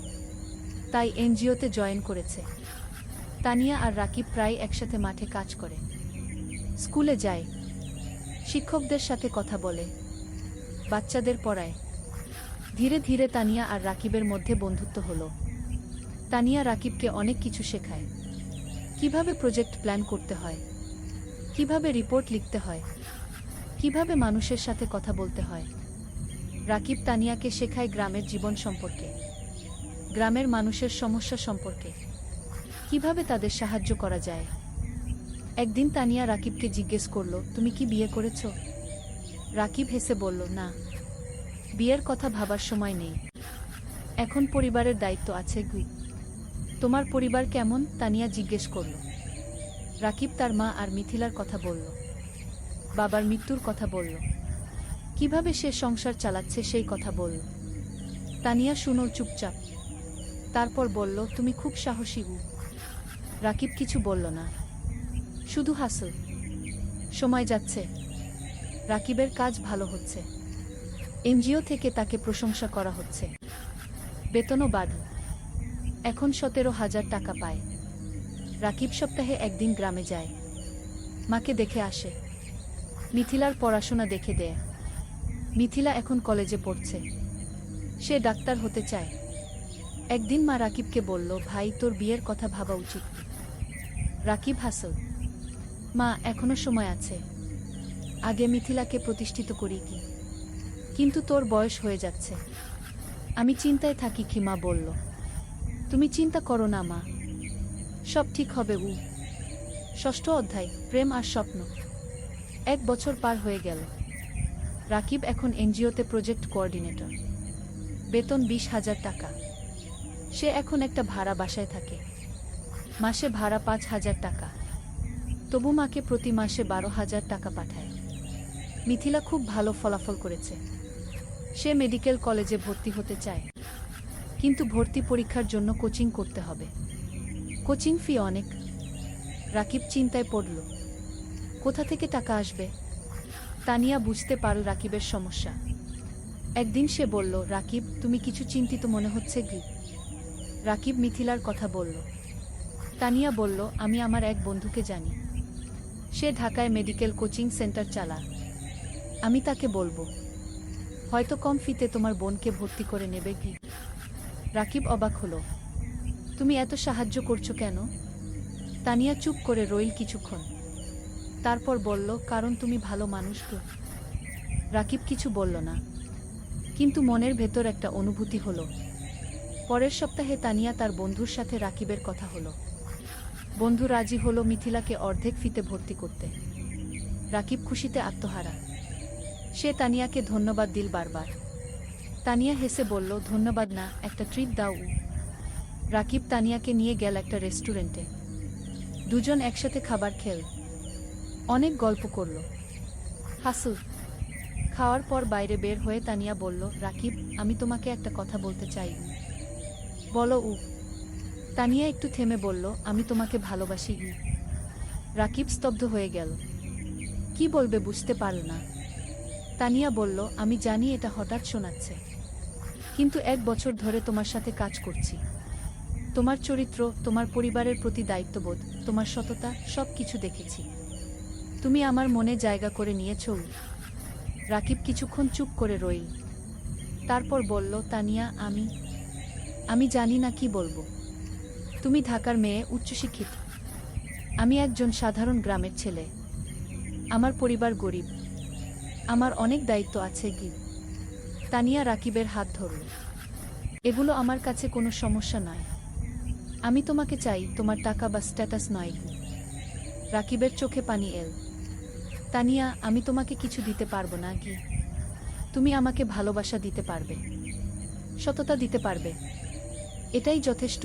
তাই এনজিওতে জয়েন করেছে। তানিয়া আর রাকিব প্রায় একসাথে মাঠে কাজ করে, স্কুলে যায়, শিক্ষকদের সাথে কথা বলে, বাচ্চাদের পড়ায়। ধীরে ধীরে তানিয়া আর রাকিবের মধ্যে বন্ধুত্ব হলো। তানিয়া রাকিবকে অনেক কিছু শেখায়। কিভাবে প্রজেক্ট প্ল্যান করতে হয়, কিভাবে রিপোর্ট লিখতে হয়, কিভাবে মানুষের সাথে কথা বলতে হয়। রাকিব তানিয়াকে শেখায় গ্রামের জীবন সম্পর্কে, গ্রামের মানুষের সমস্যা সম্পর্কে, কিভাবে তাদের সাহায্য করা যায়। একদিন তানিয়া রাকিবকে জিজ্ঞেস করল, তুমি কি বিয়ে করেছ? রাকিব হেসে বলল, না, বিয়ের কথা ভাবার সময় নেই। এখন পরিবারের দায়িত্ব আছে। তোমার পরিবার কেমন? তানিয়া জিজ্ঞেস করল। রাকিব তার মা আর মিথিলার কথা বলল। বাবার মৃত্যুর কথা বলল। কিভাবে সে সংসার চালাচ্ছে সেই কথা বলল। তানিয়া শুনল চুপচাপ। তারপর বলল, তুমি খুব সাহসী। রাকিব কিছু বলল না, শুধু হাসল। সময় যাচ্ছে। রাকিবের কাজ ভালো হচ্ছে। এনজিও থেকে তাকে প্রশংসা করা হচ্ছে। বেতনও বাড়ল। এখন 17,000 টাকা পায়। রাকিব সপ্তাহে একদিন গ্রামে যায়, মাকে দেখে আসে, মিথিলার পড়াশোনা দেখে দেয়। মিথিলা এখন কলেজে পড়ছে। সে ডাক্তার হতে চায়। একদিন মা রাকিবকে বলল, ভাই, তোর বিয়ের কথা ভাবা উচিত। রাকিব হাসল। মা, এখনো সময় আছে, আগে মিথিলাকে প্রতিষ্ঠিত করি কি। কিন্তু তোর বয়স হয়ে যাচ্ছে। আমি চিন্তায় থাকি কি। মা বলল, তুমি চিন্তা করো না মা, সব ঠিক হবে। ষষ্ঠ অধ্যায়, প্রেম আর স্বপ্ন। 1 বছর পার হয়ে গেল। রাকিব এখন এনজিওতে প্রজেক্ট কোঅর্ডিনেটর। বেতন 20,000 টাকা। সে এখন একটা ভাড়া বাসায় থাকে। মাসে ভাড়া 5,000 টাকা। তবু মাকে প্রতি মাসে 12,000 টাকা পাঠায়। মিথিলা খুব ভালো ফলাফল করেছে। সে মেডিকেল কলেজে ভর্তি হতে চায়, কিন্তু ভর্তি পরীক্ষার জন্য কোচিং করতে হবে। কোচিং ফি অনেক। রাকিব চিন্তায় পড়ল, কোথা থেকে টাকা আসবে। তানিয়া বুঝতে পারল রাকিবের সমস্যা। একদিন সে বলল, রাকিব, তুমি কিছু চিন্তিত মনে হচ্ছে কি? রাকিব মিথিলার কথা বলল। তানিয়া বলল, আমি আমার এক বন্ধুকে জানি। সে ঢাকায় মেডিকেল কোচিং সেন্টার চালায়। আমি তাকে বলবো, হয়তো কম ফিতে তোমার বোনকে ভর্তি করে নেবে কি। রাকিব অবাক হলো, তুমি এত সাহায্য করছো কেন? তানিয়া চুপ করে রইল কিছুক্ষণ। তারপর বলল, কারণ তুমি ভালো মানুষ তো। রাকিব কিছু বলল না, কিন্তু মনের ভেতর একটা অনুভূতি হলো। পরের সপ্তাহে তানিয়া তার বন্ধুর সাথে রাকিবের কথা হলো। বন্ধু রাজি হলো মিথিলাকে অর্ধেক ফিতে ভর্তি করতে। রাকিব খুশিতে আত্মহারা। সে তানিয়াকে ধন্যবাদ দিল বারবার। তানিয়া হেসে বলল, ধন্যবাদ না, একটা ট্রিট দাও। রাকিব তানিয়াকে নিয়ে গেল একটা রেস্টুরেন্টে। দুজন একসাথে খাবার খেল, অনেক গল্প করল, হাসল। খাওয়ার পর বাইরে বের হয়ে তানিয়া বলল, রাকিব, আমি তোমাকে একটা কথা বলতে চাই। বলো। তানিয়া একটু থেমে বলল, আমি তোমাকে ভালোবাসি। রাকিব স্তব্ধ হয়ে গেল। কি বলবে বুঝতে পারল না। তানিয়া বলল, আমি জানি এটা হঠাৎ শোনাচ্ছে, কিন্তু 1 বছর ধরে তোমার সাথে কাজ করছি। তোমার চরিত্র, তোমার পরিবারের প্রতি দায়িত্ববোধ, তোমার সততা, সব কিছু দেখেছি। তুমি আমার মনে জায়গা করে নিয়েছ। রাকিব কিছুক্ষণ চুপ করে রইল। তারপর বলল, তানিয়া, আমি জানি না কি বলবো। তুমি ঢাকার মেয়ে, উচ্চশিক্ষিত। আমি একজন সাধারণ গ্রামের ছেলে। আমার পরিবার গরিব। আমার অনেক দায়িত্ব আছে। তানিয়া রাকিবের হাত ধরল। এগুলো আমার কাছে কোনো সমস্যা নয়। আমি তোমাকে চাই, তোমার টাকা বা স্ট্যাটাস নয়। রাকিবের চোখে পানি এল। তানিয়া, আমি তোমাকে কিছু দিতে পারবো না। তুমি আমাকে ভালোবাসা দিতে পারবে, সততা দিতে পারবে, এটাই যথেষ্ট।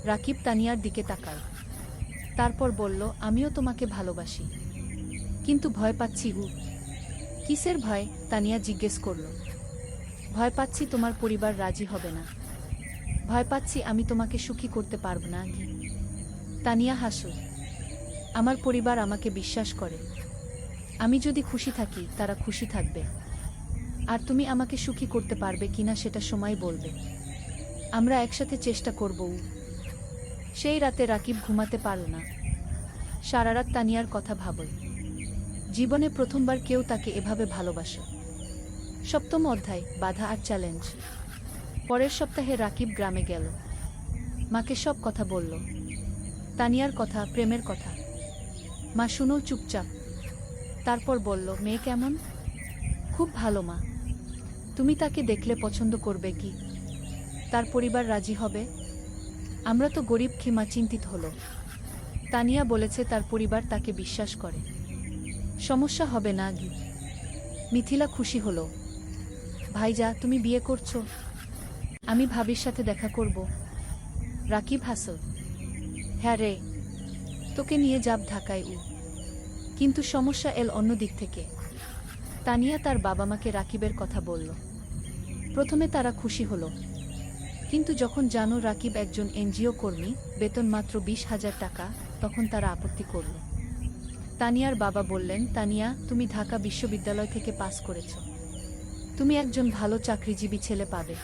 রাকিব তানিয়ার দিকে তাকাল। তারপর বলল, আমিও তোমাকে ভালোবাসি, কিন্তু ভয় পাচ্ছি। কিসের ভয়? তানিয়া জিজ্ঞেস করল। ভয় পাচ্ছি তোমার পরিবার রাজি হবে না। ভয় পাচ্ছি আমি তোমাকে সুখী করতে পারব না। তানিয়া হাসল। আমার পরিবার আমাকে বিশ্বাস করে। আমি যদি খুশি থাকি, তারা খুশি থাকবে। আর তুমি আমাকে সুখী করতে পারবে কিনা সেটা সময় বলবে। আমরা একসাথে চেষ্টা করব। সেই রাতে রাকিব ঘুমাতে পারল না। সারা রাত তানিয়ার কথা ভাবল। জীবনে প্রথমবার কেউ তাকে এভাবে ভালোবাসে। 7ম অধ্যায়, বাধা আর চ্যালেঞ্জ। পরের সপ্তাহে রাকিব গ্রামে গেল। মাকে সব কথা বলল। তানিয়ার কথা, প্রেমের কথা। মা শুনল চুপচাপ। তারপর বলল, মেয়ে কেমন? খুব ভালো মা। তুমি তাকে দেখলে পছন্দ করবে কি? তার পরিবার রাজি হবে? আমরা তো গরিব। মা চিন্তিত হল। তানিয়া বলেছে তার পরিবার তাকে বিশ্বাস করে, সমস্যা হবে না। মিথিলা খুশি হল। ভাইজা, তুমি বিয়ে করছো? আমি ভাবির সাথে দেখা করব। রাকিব হাসল। হ্যাঁ রে, তোকে নিয়ে যাব ঢাকায়। কিন্তু সমস্যা এল অন্য দিক থেকে। তানিয়া তার বাবা মাকে রাকিবের কথা বলল। প্রথমে তারা খুশি হল, কিন্তু যখন জানো রাকিব একজন এনজিও কর্মী, বেতন মাত্র 20,000 টাকা, তখন তারা আপত্তি করল। তানিয়ার বাবা বললেন, তানিয়া, তুমি ঢাকা বিশ্ববিদ্যালয় থেকে পাস করেছ। তুমি একজন ভালো চাকরিজীবী ছেলে পাবে।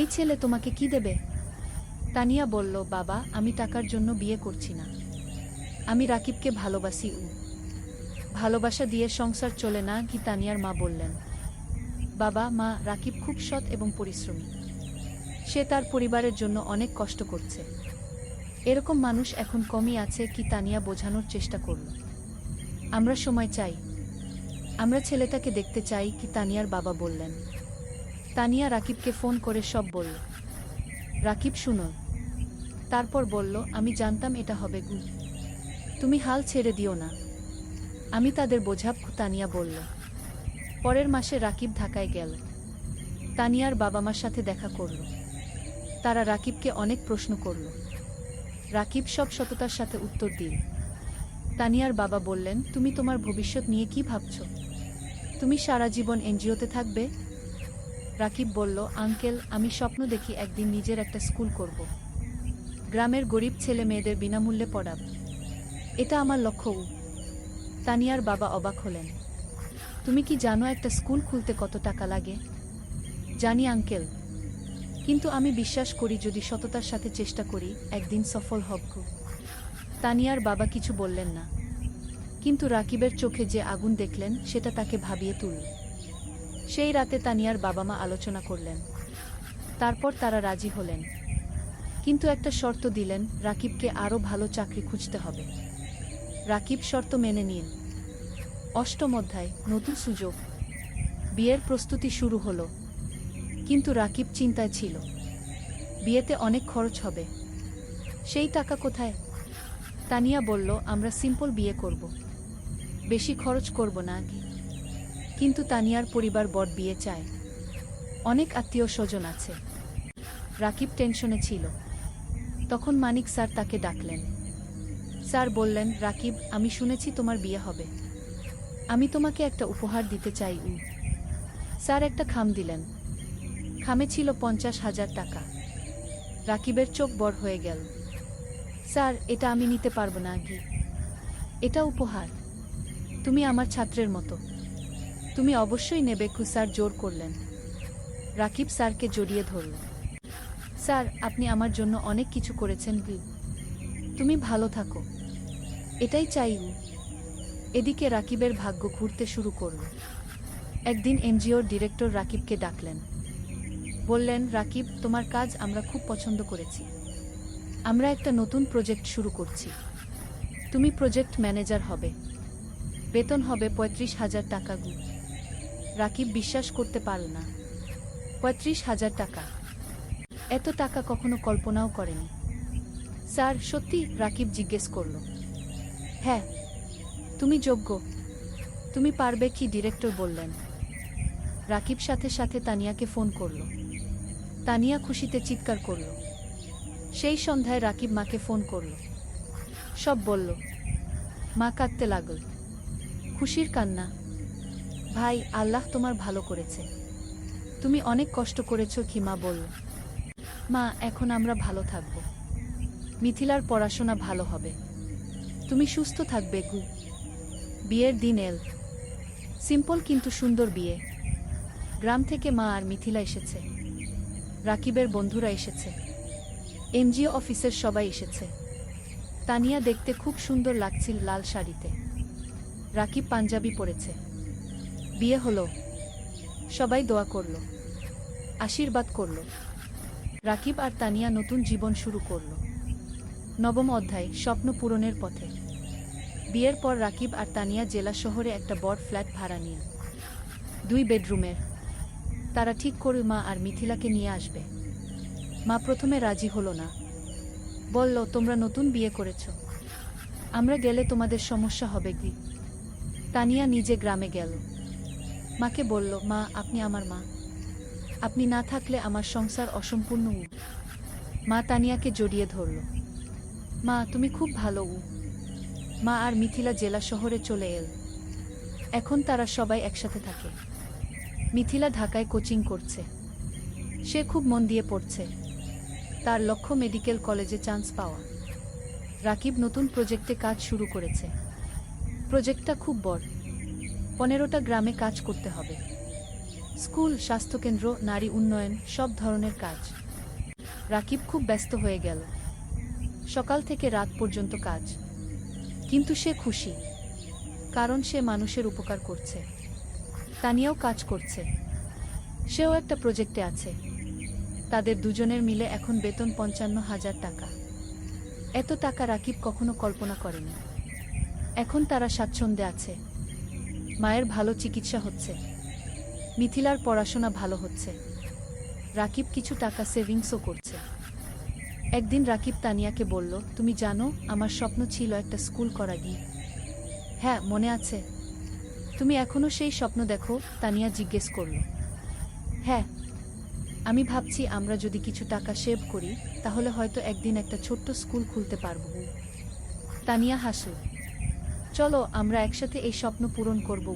এই ছেলে তোমাকে কি দেবে? তানিয়া বলল, বাবা, আমি টাকার জন্য বিয়ে করছি না। আমি রাকিবকে ভালোবাসি। ভালোবাসা দিয়ে সংসার চলে না। তানিয়ার মা বললেন, বাবা মা, রাকিব খুব সৎ এবং পরিশ্রমী। সে তার পরিবারের জন্য অনেক কষ্ট করছে। এরকম মানুষ এখন কমই আছে। তানিয়া বোঝানোর চেষ্টা করল, আমরা সময় চাই, আমরা ছেলেটাকে দেখতে চাই। তানিয়ার বাবা বললেন। তানিয়া রাকিবকে ফোন করে সব বলল। রাকিব শুনল। তারপর বলল, আমি জানতাম এটা হবে। তুমি হাল ছেড়ে দিও না। আমি তাদের বোঝাব। তানিয়া বলল, পরের মাসে রাকিব ঢাকায় গেল। তানিয়ার বাবা মার সাথে দেখা করল। তারা রাকিবকে অনেক প্রশ্ন করল। রাকিব সব সততার সাথে উত্তর দিল। তানিয়ার বাবা বললেন, তুমি তোমার ভবিষ্যৎ নিয়ে কি ভাবছ? তুমি সারা জীবন এনজিওতে থাকবে? রাকিব বলল, আঙ্কেল, আমি স্বপ্ন দেখি একদিন নিজের একটা স্কুল করব। গ্রামের গরিব ছেলে মেয়েদের বিনামূল্যে পড়াব। এটা আমার লক্ষ্য। তানিয়ার বাবা অবাক হলেন। তুমি কি জানো একটা স্কুল খুলতে কত টাকা লাগে? জানি আঙ্কেল, কিন্তু আমি বিশ্বাস করি যদি সততার সাথে চেষ্টা করি একদিন সফল হব। তানিয়ার বাবা কিছু বললেন না, কিন্তু রাকিবের চোখে যে আগুন দেখলেন সেটা তাকে ভাবিয়ে তুলল। সেই রাতে তানিয়ার বাবা মা আলোচনা করলেন। তারপর তারা রাজি হলেন, কিন্তু একটা শর্ত দিলেন, রাকিবকে আরও ভালো চাকরি খুঁজতে হবে। রাকিব শর্ত মেনে নিল। অষ্টম অধ্যায়, নতুন সুযোগ। বিয়ের প্রস্তুতি শুরু হলো, কিন্তু রাকিব চিন্তায় ছিল। বিয়েতে অনেক খরচ হবে, সেই টাকা কোথায়? তানিয়া বলল, আমরা সিম্পল বিয়ে করব, বেশি খরচ করব না। কিন্তু তানিয়ার পরিবার বড় বিয়ে চায়, অনেক আত্মীয় স্বজন আছে। রাকিব টেনশনে ছিল। তখন মানিক স্যার তাকে ডাকলেন। স্যার বললেন, রাকিব, আমি শুনেছি তোমার বিয়ে হবে, আমি তোমাকে একটা উপহার দিতে চাই। স্যার একটা খাম দিলেন। খামে ছিল 50,000 টাকা। রাকিবের চোখ বড় হয়ে গেল। স্যার, এটা আমি নিতে পারবো না। এটা উপহার, তুমি আমার ছাত্রের মতো, তুমি অবশ্যই নেবে। স্যার জোর করলেন। রাকিব স্যারকে জড়িয়ে ধরল। স্যার, আপনি আমার জন্য অনেক কিছু করেছেন। তুমি ভালো থাকো, এটাই চাই। এদিকে রাকিবের ভাগ্য ঘুরতে শুরু করল। একদিন এনজিওর ডিরেক্টর রাকিবকে ডাকলেন। বললেন, রাকিব, তোমার কাজ আমরা খুব পছন্দ করেছি। আমরা একটা নতুন প্রজেক্ট শুরু করছি। তুমি প্রজেক্ট ম্যানেজার হবে। বেতন হবে 35,000 টাকা। রাকিব বিশ্বাস করতে পারল না। 35,000 টাকা! এত টাকা কখনো কল্পনাও করেনি। স্যার, সত্যি? রাকিব জিজ্ঞেস করল। হ্যাঁ, তুমি যোগ্য। তুমি পারবে কি? ডিরেক্টর বললেন। রাকিব সাথে সাথে তানিয়াকে ফোন করল। তানিয়া খুশিতে চিৎকার করল। সেই সন্ধ্যায় রাকিব মাকে ফোন করল। সব বলল। মা কাঁদতে লাগল। খুশির কান্না। ভাই, আল্লাহ তোমার ভালো করেছে। তুমি অনেক কষ্ট করেছ। কি? মা বলল। মা, এখন আমরা ভালো থাকব। মিথিলার পড়াশোনা ভালো হবে। তুমি সুস্থ থাকবে। বিয়ের দিন এল। সিম্পল কিন্তু সুন্দর বিয়ে। গ্রাম থেকে মা আর মিথিলা এসেছে। রাকিবের বন্ধুরা এসেছে। এনজিও অফিসের সবাই এসেছে। তানিয়া দেখতে খুব সুন্দর লাগছিল লাল শাড়িতে। রাকিব পাঞ্জাবি পরেছে। বিয়ে হলো। সবাই দোয়া করল, আশীর্বাদ করল। রাকিব আর তানিয়া নতুন জীবন শুরু করল। নবম অধ্যায়, স্বপ্ন পূরণের পথে। বিয়ের পর রাকিব আর তানিয়া জেলা শহরে একটা বড় ফ্ল্যাট ভাড়া নিল, 2 বেডরুমের। তারা ঠিক করে মা আর মিথিলাকে নিয়ে আসবে। মা প্রথমে রাজি হলো না। বলল, তোমরা নতুন বিয়ে করেছ, আমরা গেলে তোমাদের সমস্যা হবে। তানিয়া নিজে গ্রামে গেল। মাকে বলল, মা, আপনি আমার মা, আপনি না থাকলে আমার সংসার অসম্পূর্ণ। মা তানিয়াকে জড়িয়ে ধরল। মা, তুমি খুব ভালো। মা আর মিথিলা জেলা শহরে চলে এল। এখন তারা সবাই একসাথে থাকে। মিথিলা ঢাকায় কোচিং করছে। সে খুব মন দিয়ে পড়ছে। তার লক্ষ্য মেডিকেল কলেজে চান্স পাওয়া। রাকিব নতুন প্রজেক্টে কাজ শুরু করেছে। প্রজেক্টটা খুব বড়। 15টা গ্রামে কাজ করতে হবে। স্কুল, স্বাস্থ্যকেন্দ্র, নারী উন্নয়ন, সব ধরনের কাজ। রাকিব খুব ব্যস্ত হয়ে গেল। সকাল থেকে রাত পর্যন্ত কাজ। কিন্তু সে খুশি, কারণ সে মানুষের উপকার করছে। তানিয়াও কাজ করছে। সেও একটা প্রজেক্টে আছে। তাদের দুজনের মিলে এখন বেতন 55,000 টাকা। এত টাকা রাকিব কখনো কল্পনা করেনি। এখন তারা স্বাচ্ছন্দ্যে আছে। মায়ের ভালো চিকিৎসা হচ্ছে। মিথিলার পড়াশোনা ভালো হচ্ছে। রাকিব কিছু টাকা সেভিংসও করছে। একদিন রাকিব তানিয়াকে বলল, তুমি জানো, আমার স্বপ্ন ছিল একটা স্কুল করা। হ্যাঁ, মনে আছে। তুমি এখনো সেই স্বপ্ন দেখো? তানিয়া জিজ্ঞেস করল। হ্যাঁ, আমি ভাবছি আমরা যদি কিছু টাকা সেভ করি তাহলে হয়তো একদিন একটা ছোট্ট স্কুল খুলতে পারব। তানিয়া হাসল। চলো আমরা একসাথে এই স্বপ্ন পূরণ করব।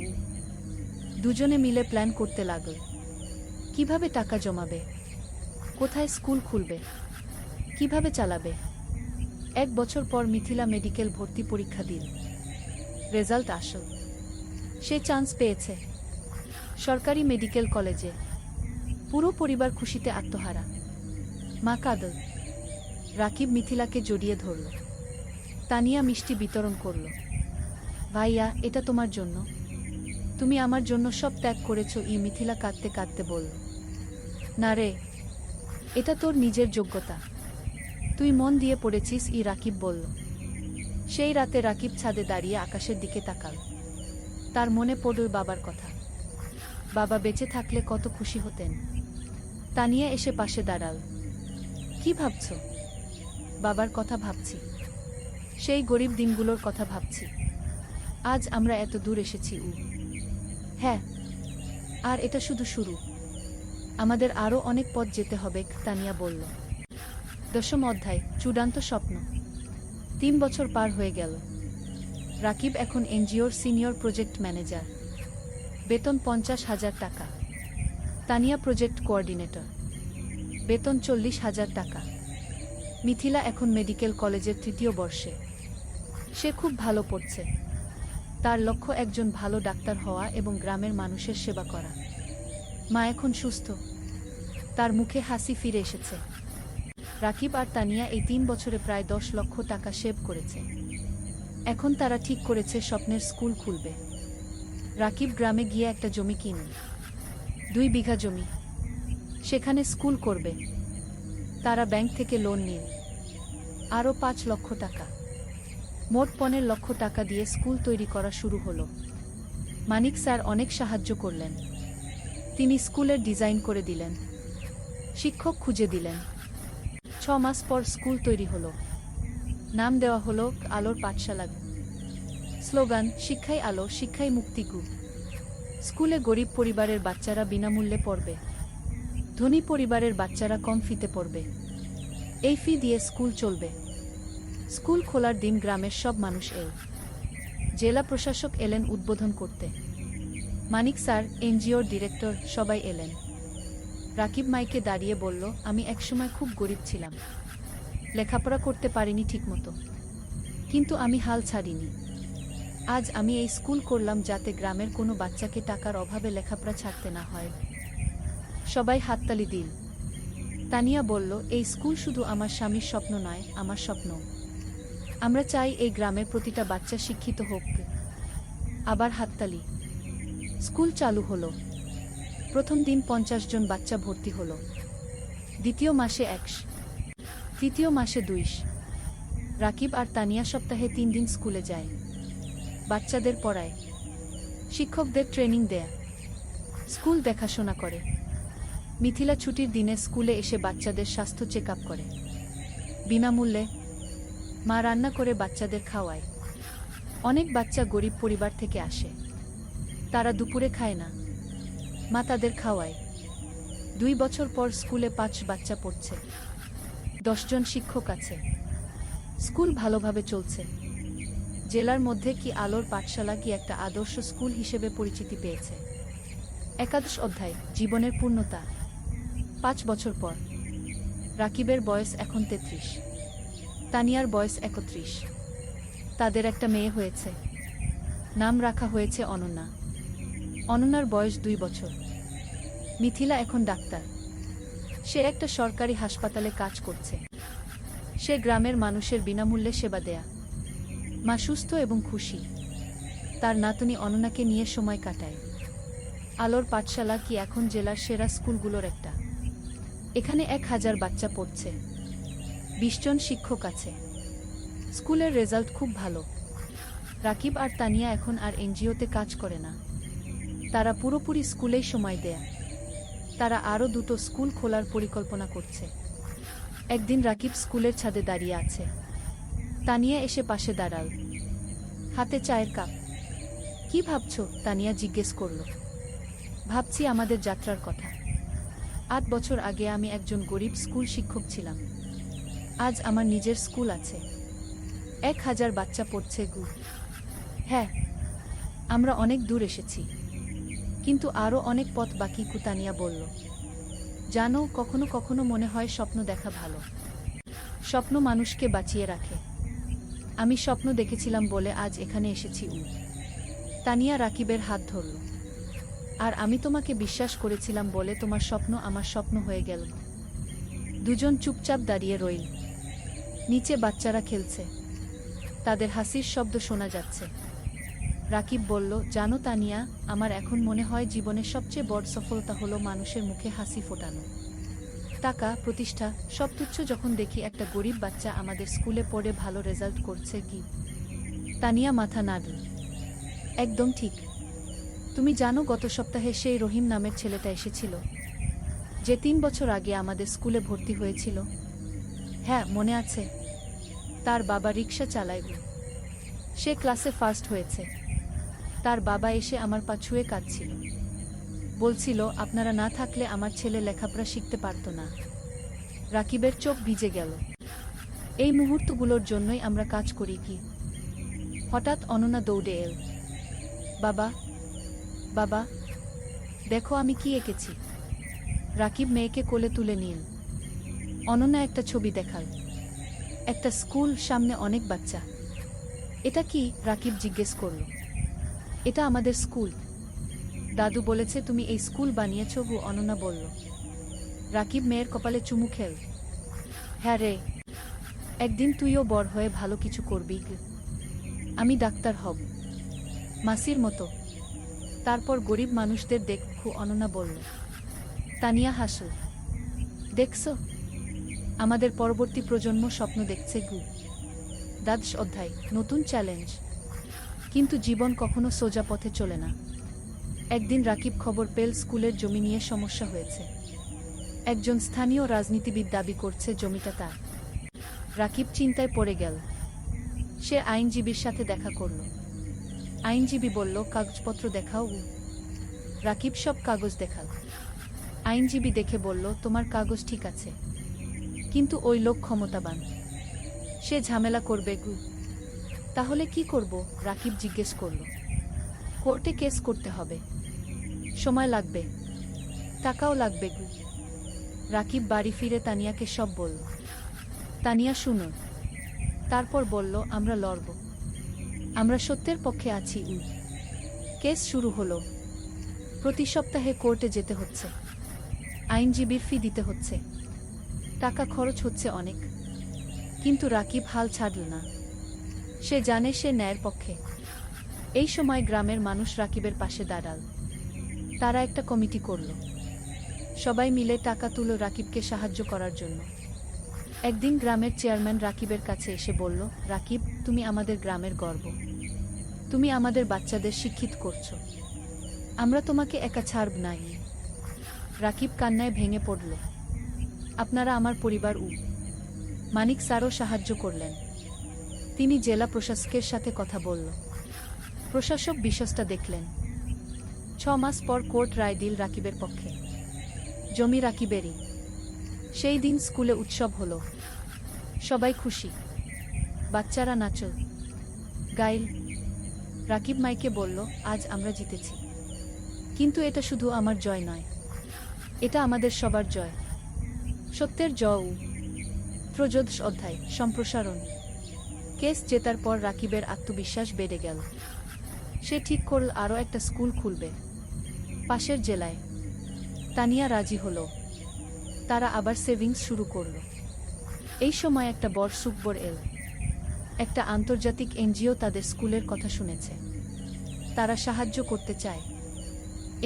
দুজনে মিলে প্ল্যান করতে লাগল। কিভাবে টাকা জমাবে, কোথায় স্কুল খুলবে, কিভাবে চালাবে। 1 বছর পর মিথিলা মেডিকেল ভর্তি পরীক্ষা দিল। রেজাল্ট আসল। সে চান্স পেয়েছে সরকারি মেডিকেল কলেজে। পুরো পরিবার খুশিতে আত্মহারা। মা কাঁদল। রাকিব মিথিলাকে জড়িয়ে ধরল। তানিয়া মিষ্টি বিতরণ করল। ভাইয়া, এটা তোমার জন্য। তুমি আমার জন্য সব ত্যাগ করেছ। মিথিলা কাঁদতে কাঁদতে বলল। না রে, এটা তোর নিজের যোগ্যতা। তুই মন দিয়ে পড়েছিস। রাকিব বলল। সেই রাতে রাকিব ছাদে দাঁড়িয়ে আকাশের দিকে তাকাল। তার মনে পড়ল বাবার কথা। বাবা বেঁচে থাকলে কত খুশি হতেন। তানিয়া এসে পাশে দাঁড়াল। কি ভাবছ? বাবার কথা ভাবছি। সেই গরিব দিনগুলোর কথা ভাবছি। আজ আমরা এত দূর এসেছি। হ্যাঁ, আর এটা শুধু শুরু। আমাদের আরও অনেক পথ যেতে হবে। তানিয়া বলল। 10ম অধ্যায়, চূড়ান্ত স্বপ্ন। 3 বছর পার হয়ে গেল। রাকিব এখন এনজিওর সিনিয়র প্রজেক্ট ম্যানেজার। বেতন 50,000 টাকা। Tania project coordinator. বেতন 40,000 টাকা। মিথিলা এখন মেডিকেল কলেজের 3য় বর্ষে। সে খুব ভালো পড়ছে। তার লক্ষ্য একজন ভালো ডাক্তার হওয়া এবং গ্রামের মানুষের সেবা করা। মা এখন সুস্থ। তার মুখে হাসি ফিরে এসেছে। রাকিব আর তানিয়া এই 3 বছরে প্রায় 10 লক্ষ টাকা সেভ করেছে। এখন তারা ঠিক করেছে স্বপ্নের স্কুল খুলবে। রাকিব গ্রামে গিয়ে একটা জমি কিনে। 2 বিঘা জমি। সেখানে স্কুল করবে। তারা ব্যাংক থেকে লোন নিল। আরও 5 লক্ষ টাকা। মোট 15 লক্ষ টাকা দিয়ে স্কুল তৈরি করা শুরু হলো। মানিক স্যার অনেক সাহায্য করলেন। তিনি স্কুলের ডিজাইন করে দিলেন, শিক্ষক খুঁজে দিলেন। 6 মাস পর স্কুল তৈরি হলো। নাম দেওয়া হলো আলোর পাঠশালা। স্লোগান, শিক্ষাই আলো, শিক্ষাই মুক্তি। স্কুলে গরিব পরিবারের বাচ্চারা বিনামূল্যে পড়বে। ধনী পরিবারের বাচ্চারা কম ফিতে পড়বে। এই ফি দিয়ে স্কুল চলবে। স্কুল খোলার দিন গ্রামের সব মানুষ এল। জেলা প্রশাসক এলেন উদ্বোধন করতে। মানিক স্যার, এনজিওর ডিরেক্টর, সবাই এলেন। রাকিব মাইকে দাঁড়িয়ে বলল, আমি একসময় খুব গরিব ছিলাম। লেখাপড়া করতে পারিনি ঠিকমতো। কিন্তু আমি হাল ছাড়িনি। আজ আমি এই স্কুল করলাম যাতে গ্রামের কোনো বাচ্চাকে টাকার অভাবে লেখাপড়া ছাড়তে না হয়। সবাই হাততালি দিল। তানিয়া বলল, এই স্কুল শুধু আমার স্বামীর স্বপ্ন নয়, আমার স্বপ্ন। আমরা চাই এই গ্রামের প্রতিটা বাচ্চা শিক্ষিত হোক। আবার হাততালি। স্কুল চালু হলো। প্রথম দিন 50 জন বাচ্চা ভর্তি হলো। দ্বিতীয় মাসে 100, তৃতীয় মাসে 200। রাকিব আর তানিয়া সপ্তাহে 3 দিন স্কুলে যায়। বাচ্চাদের পড়ায়, শিক্ষকদের ট্রেনিং দেয়া, স্কুল দেখাশোনা করে। মিথিলা ছুটির দিনে স্কুলে এসে বাচ্চাদের স্বাস্থ্য চেক আপ করে বিনামূল্যে। মা রান্না করে বাচ্চাদের খাওয়ায়। অনেক বাচ্চা গরিব পরিবার থেকে আসে। তারা দুপুরে খায় না। মা তাদের খাওয়ায়। 2 বছর পর স্কুলে 5 বাচ্চা পড়ছে। 10 জন শিক্ষক আছে। স্কুল ভালোভাবে চলছে। জেলার মধ্যে কি আলোর পাঠশালা কি একটা আদর্শ স্কুল হিসেবে পরিচিতি পেয়েছে। 11 অধ্যায়, জীবনের পূর্ণতা। 5 বছর পর। রাকিবের বয়স এখন 33। তানিয়ার বয়স 31। তাদের একটা মেয়ে হয়েছে। নাম রাখা হয়েছে অনন্যা। অনন্যার বয়স 2 বছর। মিথিলা এখন ডাক্তার। সে একটা সরকারি হাসপাতালে কাজ করছে। সে গ্রামের মানুষের বিনামূল্যে সেবা দেয়া। মা সুস্থ এবং খুশি। তার নাতনি অনন্যাকে নিয়ে সময় কাটায়। আলোর পাঠশালা কি এখন জেলার সেরা স্কুলগুলোর একটা। এখানে 1000 বাচ্চা পড়ছে। 20 জন শিক্ষক আছে। স্কুলের রেজাল্ট খুব ভালো। রাকিব আর তানিয়া এখন আর এনজিওতে কাজ করে না। তারা পুরোপুরি স্কুলেই সময় দেয়া। তারা আরও 2টো স্কুল খোলার পরিকল্পনা করছে। একদিন রাকিব স্কুলের ছাদে দাঁড়িয়ে আছে। তানিয়া এসে পাশে দাঁড়াল। হাতে চায়ের কাপ। কি ভাবছো? তানিয়া জিজ্ঞেস করল। ভাবছি আমাদের যাত্রার কথা। ৮ বছর আগে আমি একজন গরিব স্কুল শিক্ষক ছিলাম। আজ আমার নিজের স্কুল আছে। ১,০০০ বাচ্চা পড়ছে গু। হ্যাঁ, আমরা অনেক দূর এসেছি, কিন্তু আরও অনেক পথ বাকি, তানিয়া বলল। জানো, কখনো কখনো মনে হয় স্বপ্ন দেখা ভালো। স্বপ্ন মানুষকে বাঁচিয়ে রাখে। আমি স্বপ্ন দেখেছিলাম বলে আজ এখানে এসেছি। তানিয়া রাকিবের হাত ধরল। আর আমি তোমাকে বিশ্বাস করেছিলাম বলে তোমার স্বপ্ন আমার স্বপ্ন হয়ে গেল। দুজন চুপচাপ দাঁড়িয়ে রইল। নিচে বাচ্চারা খেলছে। তাদের হাসির শব্দ শোনা যাচ্ছে। রাকিব বলল, জানো তানিয়া, আমার এখন মনে হয় জীবনের সবচেয়ে বড় সফলতা হলো মানুষের মুখে হাসি ফোটানো। টাকা, প্রতিষ্ঠা সব তুচ্ছ যখন দেখি একটা গরিব বাচ্চা আমাদের স্কুলে পড়ে ভালো রেজাল্ট করছে। কি? তানিয়া মাথা নাড়ল। একদম ঠিক। তুমি জানো, গত সপ্তাহে সেই রহিম নামের ছেলেটা এসেছিল, যে ৩ বছর আগে আমাদের স্কুলে ভর্তি হয়েছিল? হ্যাঁ, মনে আছে। তার বাবা রিকশা চালায়। সে ক্লাসে ফার্স্ট হয়েছে। তার বাবা এসে আমার পা ছুঁয়ে কাঁদছিল। বলছিল, আপনারা না থাকলে আমার ছেলে লেখাপড়া শিখতে পারত না। রাকিবের চোখ ভিজে গেল। এই মুহূর্তগুলোর জন্যই আমরা কাজ করি। কি? হঠাৎ অনন্যা দৌড়ে এল। বাবা, বাবা, দেখো আমি কি এঁকেছি। রাকিব মেয়েকে কোলে তুলে নিল। অনন্যা একটা ছবি দেখাল। একটা স্কুল, সামনে অনেক বাচ্চা। এটা কি? রাকিব জিজ্ঞেস করল। এটা আমাদের স্কুল। দাদু বলেছে তুমি এই স্কুল বানিয়েছ। অনন্যা বলল। রাকিব মেয়ের কপালে চুমু খেল। হ্যাঁ রে, একদিন তুইও বড় হয়ে ভালো কিছু করবি। আমি ডাক্তার হব, মাসির মতো। তারপর গরিব মানুষদের দেখব। অনন্যা বলল। তানিয়া হাসল। দেখছো, আমাদের পরবর্তী প্রজন্ম স্বপ্ন দেখছে। দ্বাদশ অধ্যায়, নতুন চ্যালেঞ্জ। কিন্তু জীবন কখনো সোজা পথে চলে না। একদিন রাকিব খবর পেল স্কুলের জমি নিয়ে সমস্যা হয়েছে। একজন স্থানীয় রাজনীতিবিদ দাবি করছে জমিটা তার। রাকিব চিন্তায় পড়ে গেল। সে আইনজীবীর সাথে দেখা করল। আইনজীবী বলল, কাগজপত্র দেখাও। রাকিব সব কাগজ দেখাল। আইনজীবী দেখে বলল, তোমার কাগজ ঠিক আছে, কিন্তু ওই লোক ক্ষমতাবান, সে ঝামেলা করবে। তাহলে কি করব? রাকিব জিজ্ঞেস করল। কোর্টে কেস করতে হবে। সময় লাগবে, টাকাও লাগবে। রাকিব বাড়ি ফিরে তানিয়াকে সব বলল। তানিয়া শুনুন। তারপর বলল, আমরা লড়ব। আমরা সত্যের পক্ষে আছি। কেস শুরু হলো। প্রতি সপ্তাহে কোর্টে যেতে হচ্ছে। আইনজীবীর ফি দিতে হচ্ছে। টাকা খরচ হচ্ছে অনেক। কিন্তু রাকিব হাল ছাড়ল না। সে জানে সে ন্যায়ের পক্ষে। এই সময় গ্রামের মানুষ রাকিবের পাশে দাঁড়াল। তারা একটা কমিটি করল। সবাই মিলে টাকা তুলো রাকিবকে সাহায্য করার জন্য। একদিন গ্রামের চেয়ারম্যান রাকিবের কাছে এসে বলল, রাকিব, তুমি আমাদের গ্রামের গর্ব। তুমি আমাদের বাচ্চাদের শিক্ষিত করছো। আমরা তোমাকে একা ছাড়ব না। রাকিব কান্নায় ভেঙে পড়ল। আপনারা আমার পরিবার। মানিক স্যারও সাহায্য করলেন। তিনি জেলা প্রশাসকের সাথে কথা বলল। প্রশাসক বিষয়টা দেখলেন। ৬ মাস পর কোর্ট রায় দিল রাকিবের পক্ষে। জমি রাকিবেরই। সেই দিন স্কুলে উৎসব হলো। সবাই খুশি। বাচ্চারা নাচল, গাইল। রাকিব মাইকে বলল, আজ আমরা জিতেছি। কিন্তু এটা শুধু আমার জয় নয়, এটা আমাদের সবার জয়। সত্যের জয়। ত্রয়োদশ অধ্যায়, সম্প্রসারণ। কেস জেতার পর রাকিবের আত্মবিশ্বাস বেড়ে গেল। সে ঠিক করল আরও একটা স্কুল খুলবে, পাশের জেলায়। তানিয়া রাজি হলো। তারা আবার সেভিংস শুরু করল। এই সময় একটা বড় সুখবর এল। একটা আন্তর্জাতিক এনজিও তাদের স্কুলের কথা শুনেছে। তারা সাহায্য করতে চায়।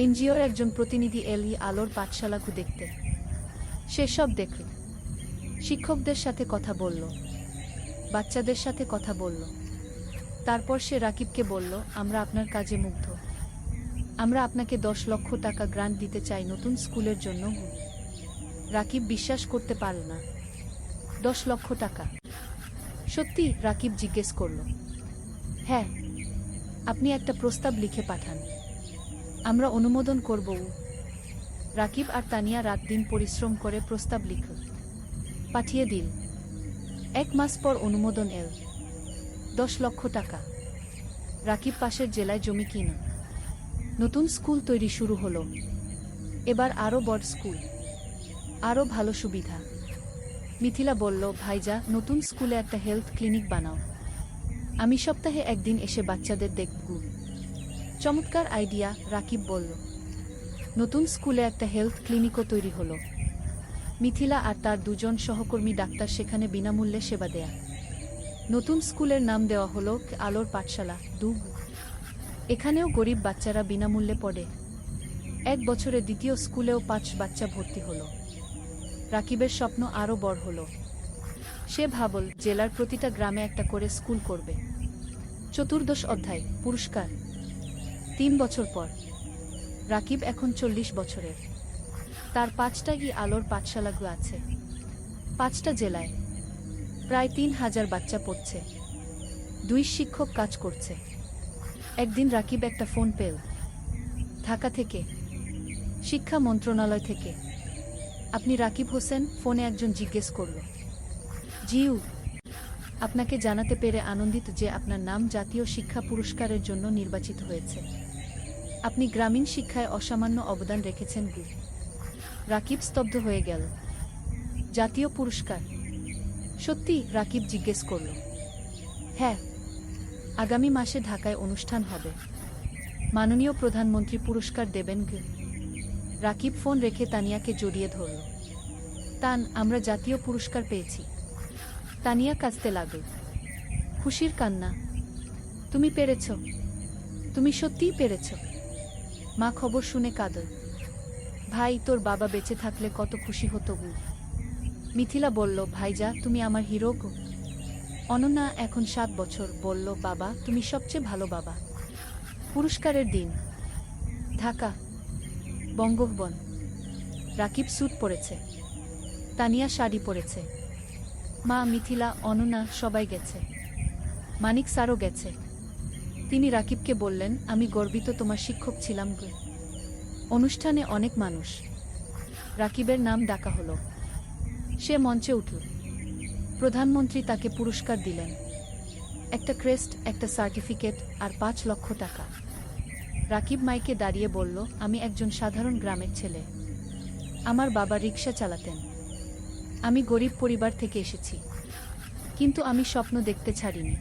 এনজিওর একজন প্রতিনিধি এল আলোর পাঠশালাকে দেখতে। সে সব দেখল। শিক্ষকদের সাথে কথা বলল, বাচ্চাদের সাথে কথা বলল। তারপর সে রাকিবকে বলল, আমরা আপনার কাজে মুগ্ধ। আমরা আপনাকে ১০ লক্ষ টাকা গ্রান্ট দিতে চাই নতুন স্কুলের জন্য। রাকিব বিশ্বাস করতে পারল না। ১০ লক্ষ টাকা? সত্যি? রাকিব জিজ্ঞেস করল। হ্যাঁ, আপনি একটা প্রস্তাব লিখে পাঠান, আমরা অনুমোদন করব। রাকিব আর তানিয়া রাত দিন পরিশ্রম করে প্রস্তাব লিখল, পাঠিয়ে দিল। 1 মাস পর অনুমোদন এল। 10 লক্ষ টাকা। রাকিব পাশের জেলায় জমি কিনা। নতুন স্কুল তৈরি শুরু হলো। এবার আরও বড় স্কুল, আরও ভালো সুবিধা। মিথিলা বলল, ভাইজা, নতুন স্কুলে একটা হেলথ ক্লিনিক বানাও। আমি সপ্তাহে একদিন এসে বাচ্চাদের দেখব। চমৎকার আইডিয়া, রাকিব বলল। নতুন স্কুলে একটা হেলথ ক্লিনিকও তৈরি হলো। মিথিলা আর তার 2 জন সহকর্মী ডাক্তার সেখানে বিনামূল্যে সেবা দেয়া। নতুন স্কুলের নাম দেওয়া হলো আলোর পাঠশালা, দুগ। এখানেও গরিব বাচ্চারা বিনামূল্যে পড়ে। 1 বছরে দ্বিতীয় স্কুলেও 5 বাচ্চা ভর্তি হলো। রাকিবের স্বপ্ন আরও বড় হলো। সে ভাবল, জেলার প্রতিটা গ্রামে একটা করে স্কুল করবে। চতুর্দশ অধ্যায়, পুরস্কার। 3 বছর পর রাকিব এখন 40 বছরের। তার 5টা আলোর পাঠশালাগুলো আছে, 5টা জেলায়। প্রায় 3000 বাচ্চা পড়ছে। 2 শিক্ষক কাজ করছে। একদিন রাকিব একটা ফোন পেল, ঢাকা থেকে, শিক্ষা মন্ত্রণালয় থেকে। আপনি রাকিব হোসেন? ফোনে একজন জিজ্ঞেস করল। জিউ, আপনাকে জানাতে পেরে আনন্দিত যে আপনার নাম জাতীয় শিক্ষা পুরস্কারের জন্য নির্বাচিত হয়েছে। আপনি গ্রামীণ শিক্ষায় অসামান্য অবদান রেখেছেন। রাকিব স্তব্ধ হয়ে গেল। জাতীয় পুরস্কার? সত্যি? রাকিব জিজ্ঞেস করল। হ্যাঁ, আগামী মাসে ঢাকায় অনুষ্ঠান হবে। মাননীয় প্রধানমন্ত্রী পুরস্কার দেবেন। রাকিব ফোন রেখে তানিয়াকে জড়িয়ে ধরল। তান, আমরা জাতীয় পুরস্কার পেয়েছি। তানিয়া কাঁদতে লাগল। খুশির কান্না। তুমি পেরেছ, তুমি সত্যিই পেরেছ। মা খবর শুনে কাঁদল। ভাই, তোর বাবা বেঁচে থাকলে কত খুশি হতো। মিথিলা বলল, ভাইজা, তুমি আমার হিরো গো। অনন্যা, এখন 7 বছর, বলল, বাবা, তুমি সবচেয়ে ভালো বাবা। পুরস্কারের দিন, ঢাকা, বঙ্গভবন। রাকিব স্যুট পরেছে, তানিয়া শাড়ি পরেছে। মা, মিথিলা, অনন্যা সবাই গেছে। মানিক স্যারও গেছে। তিনি রাকিবকে বললেন, আমি গর্বিত তোমার শিক্ষক ছিলাম। অনুষ্ঠানে অনেক মানুষ। রাকিবের নাম ডাকা হলো। সে মঞ্চে উঠল। প্রধানমন্ত্রী তাকে পুরস্কার দিলেন, একটা ক্রেস্ট, একটা সার্টিফিকেট আর 5 লক্ষ টাকা। রাকিব মাইকে দাঁড়িয়ে বলল, আমি একজন সাধারণ গ্রামের ছেলে। আমার বাবা রিক্সা চালাতেন। আমি গরিব পরিবার থেকে এসেছি, কিন্তু আমি স্বপ্ন দেখতে ছাড়িনি।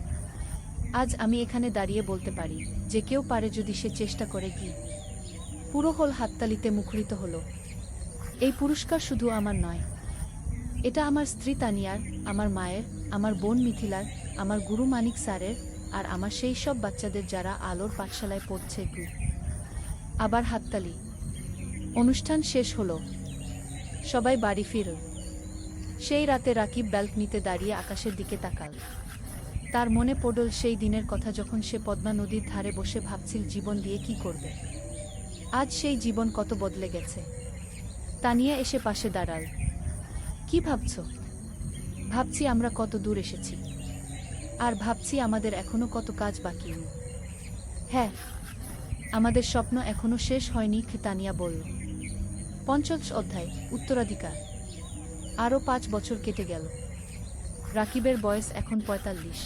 আজ আমি এখানে দাঁড়িয়ে বলতে পারি যে কেউ পারে যদি সে চেষ্টা করে। পুরো হল হাততালিতে মুখরিত হলো। এই পুরস্কার শুধু আমার নয়, এটা আমার স্ত্রী তানিয়ার, আমার মায়ের, আমার বোন মিথিলার, আমার গুরু মানিক স্যারের, আর আমার সেই সব বাচ্চাদের যারা আলোর পাঠশালায় পড়ছে। আবার হাততালি। অনুষ্ঠান শেষ হলো। সবাই বাড়ি ফিরল। সেই রাতে রাকিব ব্যালকনিতে দাঁড়িয়ে আকাশের দিকে তাকাল। তার মনে পড়ল সেই দিনের কথা যখন সে পদ্মা নদীর ধারে বসে ভাবছিল জীবন দিয়ে কি করবে। আজ সেই জীবন কত বদলে গেছে। তানিয়া এসে পাশে দাঁড়াল। কি ভাবছ? ভাবছি আমরা কত দূর এসেছি, আর ভাবছি আমাদের এখনো কত কাজ বাকি। হ্যাঁ, আমাদের স্বপ্ন এখনো শেষ হয়নি, তানিয়া বলল। ৫০ অধ্যায়, উত্তরাধিকার। আরও 5 বছর কেটে গেল। রাকিবের বয়স এখন ৪৫।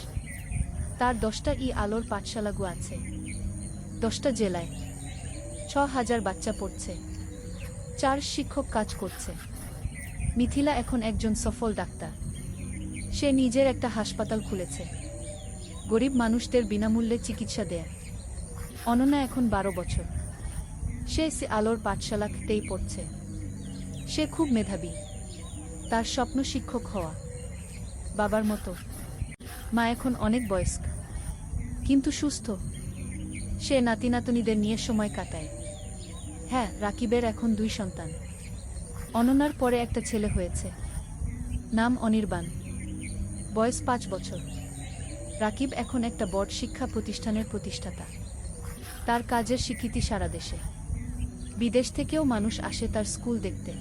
তার 10টা আলোর পাঠশালাগু আছে, 10টা জেলায়। ৬,০০০ বাচ্চা পড়ছে। 4 শিক্ষক কাজ করছে। মিথিলা এখন একজন সফল ডাক্তার। সে নিজের একটা হাসপাতাল খুলেছে, গরিব মানুষদের বিনামূল্যে চিকিৎসা দেয়। অনন্যা এখন 12 বছর। সে আলোর পাঠশালাতেই পড়ছে। সে খুব মেধাবী। তার স্বপ্ন শিক্ষক হওয়া, বাবার মতো। মা এখন অনেক বয়স্ক, কিন্তু সুস্থ। সে নাতিনাতনীদের নিয়ে সময় কাটায়। হ্যাঁ, রাকিবের এখন 2 সন্তান। অনন্যার পরে একটা ছেলে হয়েছে, নাম অনির্বাণ, বয়স 5 বছর। রাকিব এখন একটা বড় শিক্ষা প্রতিষ্ঠানের প্রতিষ্ঠাতা। তার কাজের স্বীকৃতি সারা দেশে। বিদেশ থেকেও মানুষ আসে তার স্কুল দেখতে।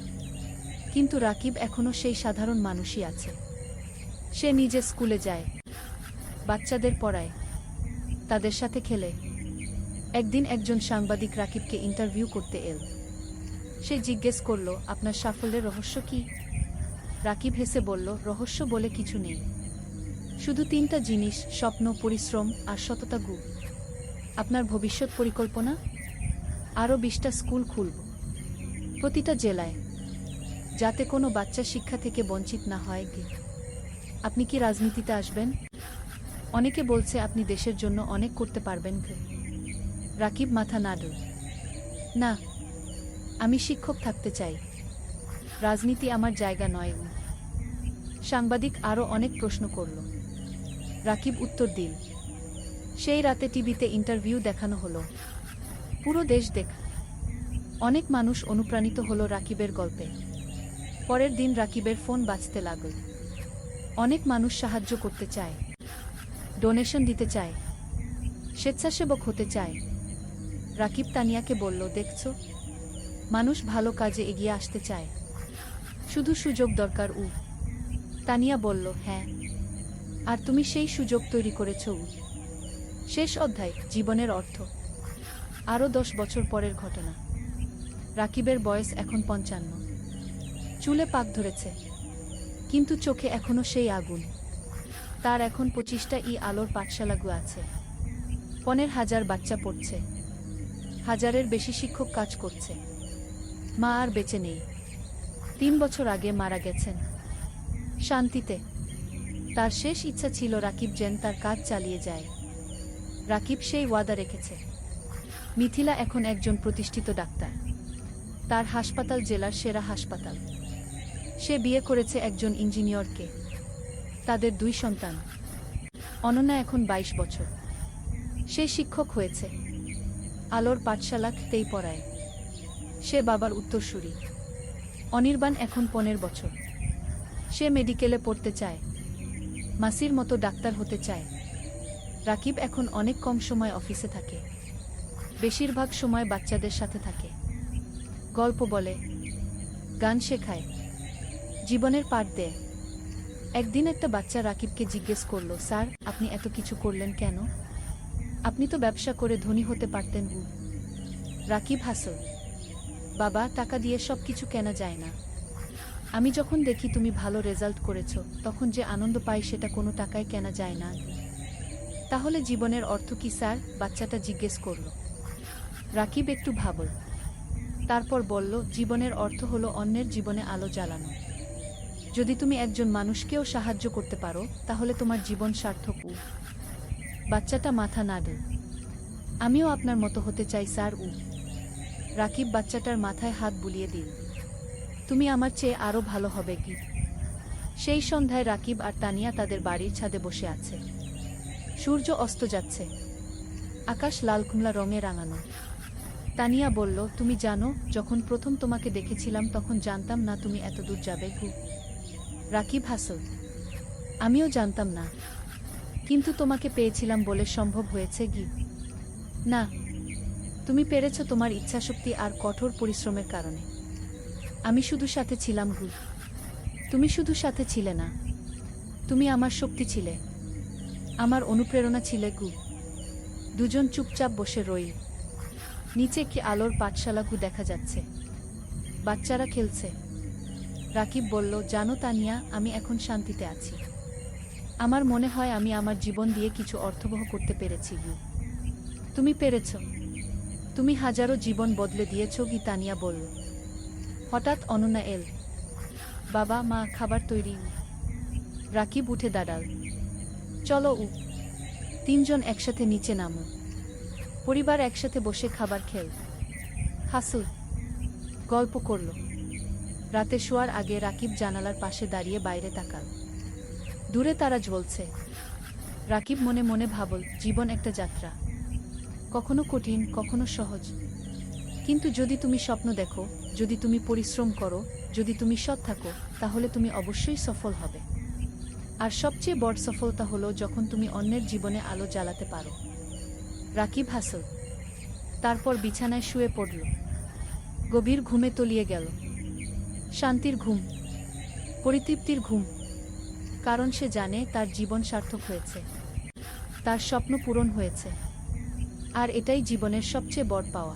কিন্তু রাকিব এখনো সেই সাধারণ মানুষই আছে। সে নিজে স্কুলে যায়, বাচ্চাদের পড়ায়, তাদের সাথে খেলে। একদিন একজন সাংবাদিক রাকিবকে ইন্টারভিউ করতে এল। সে জিজ্ঞেস করল, আপনার সাফল্যের রহস্য কি? রাকিব হেসে বলল, রহস্য বলে কিছু নেই, শুধু তিনটা জিনিস: স্বপ্ন, পরিশ্রম আর সততা। আপনার ভবিষ্যৎ পরিকল্পনা? আরও 20টা স্কুল খুলব, প্রতিটা জেলায়, যাতে কোনো বাচ্চা শিক্ষা থেকে বঞ্চিত না হয়। আপনি কি রাজনীতিতে আসবেন? অনেকে বলছে আপনি দেশের জন্য অনেক করতে পারবেন। রাকিব মাথা নাড়ল। না, আমি শিক্ষক থাকতে চাই, রাজনীতি আমার জায়গা নয়। সাংবাদিক আরও অনেক প্রশ্ন করল। রাকিব উত্তর দিল। সেই রাতে টিভিতে ইন্টারভিউ দেখানো হলো, পুরো দেশ দেখ। অনেক মানুষ অনুপ্রাণিত হলো রাকিবের গল্পে। পরের দিন রাকিবের ফোন বাজতে লাগল। অনেক মানুষ সাহায্য করতে চায়, ডোনেশন দিতে চায়, স্বেচ্ছাসেবক হতে চায়। রাকিব তানিয়াকে বলল, দেখছো, মানুষ ভালো কাজে এগিয়ে আসতে চায়, শুধু সুযোগ দরকার। তানিয়া বলল, হ্যাঁ, আর তুমি সেই সুযোগ তৈরি করেছ। শেষ অধ্যায়, জীবনের অর্থ। আরও 10 বছর পরের ঘটনা। রাকিবের বয়স এখন 55, চুলে পাক ধরেছে, কিন্তু চোখে এখনো সেই আগুন। তার এখন 25টা আলোর পাঠশালাগু আছে, 15,000 বাচ্চা পড়ছে, 1000-এর বেশি শিক্ষক কাজ করছে। মা আর বেঁচে নেই, 3 বছর আগে মারা গেছেন শান্তিতে। তার শেষ ইচ্ছা ছিল রাকিব যেন তার কাজ চালিয়ে যায়। রাকিব সেই ওয়াদা রেখেছে। মিথিলা এখন একজন প্রতিষ্ঠিত ডাক্তার, তার হাসপাতাল জেলার সেরা হাসপাতাল। সে বিয়ে করেছে একজন ইঞ্জিনিয়রকে, তাদের 2 সন্তান। অনন্যা এখন 22 বছর, সে শিক্ষক হয়েছে, আলোর পাঠশালাতেই পড়ায়। সে বাবার উত্তরসূরি। অনির্বাণ এখন 15 বছর, সে মেডিকেলে পড়তে চায়, মাসির মতো ডাক্তার হতে চায়। রাকিব এখন অনেক কম সময় অফিসে থাকে, বেশিরভাগ সময় বাচ্চাদের সাথে থাকে, গল্প বলে, গান শেখায়, জীবনের পাঠ দেয়। একদিন একটা বাচ্চা রাকিবকে জিজ্ঞেস করল, স্যার, আপনি এত কিছু করলেন কেন? আপনি তো ব্যবসা করে ধনী হতে পারতেন। রাকিব হাসল, বাবা, টাকা দিয়ে সব কিছু কেনা যায় না। আমি যখন দেখি তুমি ভালো রেজাল্ট করেছো, তখন যে আনন্দ পাই সেটা কোনো টাকায় কেনা যায় না। তাহলে জীবনের অর্থ কি স্যার? বাচ্চাটা জিজ্ঞেস করল। রাকিব একটু ভাবল, তারপর বলল, জীবনের অর্থ হলো অন্যের জীবনে আলো জ্বালানো। যদি তুমি একজন মানুষকেও সাহায্য করতে পারো, তাহলে তোমার জীবন সার্থক। বাচ্চাটা মাথা নাড়ল। আমিও আপনার মতো হতে চাই স্যার। রাকিব বাচ্চাটার মাথায় হাত বুলিয়ে দিল। তুমি আমার চেয়ে আরও ভালো হবে কি? সেই সন্ধ্যায় রাকিব আর তানিয়া তাদের বাড়ির ছাদে বসে আছে। সূর্য অস্ত যাচ্ছে, আকাশ লাল কুমলা রঙে রাঙানো। তানিয়া বলল, তুমি জানো, যখন প্রথম তোমাকে দেখেছিলাম তখন জানতাম না তুমি এত দূর যাবে। রাকিব হাসল, আমিও জানতাম না, কিন্তু তোমাকে পেয়েছিলাম বলে সম্ভব হয়েছে। না, তুমি পেরেছ তোমার ইচ্ছাশক্তি আর কঠোর পরিশ্রমের কারণে। আমি শুধু সাথে ছিলাম। তুমি শুধু সাথে ছিলে না, তুমি আমার শক্তি ছিলে, আমার অনুপ্রেরণা ছিলে। দুজন চুপচাপ বসে রইল। নিচে কি আলোর পাঠশালা দেখা যাচ্ছে, বাচ্চারা খেলছে। রাকিব বলল, জানো তানিয়া, আমি এখন শান্তিতে আছি। আমার মনে হয় আমি আমার জীবন দিয়ে কিছু অর্থবহ করতে পেরেছি। তুমি পেরেছ, তুমি হাজারো জীবন বদলে দিয়েছ। তানিয়া বলল। হঠাৎ অনন্যা এল। বাবা, মা, খাবার তৈরি। রাকিব উঠে দাঁড়াল। চলো। 3 জন একসাথে নিচে নামো। পরিবার একসাথে বসে খাবার খেল, হাসল, গল্প করল। রাতে শোয়ার আগে রাকিব জানালার পাশে দাঁড়িয়ে বাইরে তাকাল। দূরে তারা জ্বলছে। রাকিব মনে মনে ভাবল, জীবন একটা যাত্রা, কখনো কঠিন, কখনো সহজ। কিন্তু যদি তুমি স্বপ্ন দেখো, যদি তুমি পরিশ্রম করো, যদি তুমি সৎ থাকো, তাহলে তুমি অবশ্যই সফল হবে। আর সবচেয়ে বড় সফলতা হলো যখন তুমি অন্যের জীবনে আলো জ্বালাতে পারো। রাকিব হাসল, তারপর বিছানায় শুয়ে পড়ল। গভীর ঘুমে তলিয়ে গেল। শান্তির ঘুম, পরিতৃপ্তির ঘুম, কারণ সে জানে তার জীবন সার্থক হয়েছে, তার স্বপ্ন পূরণ হয়েছে। আর এটাই জীবনের সবচেয়ে বড় পাওয়া।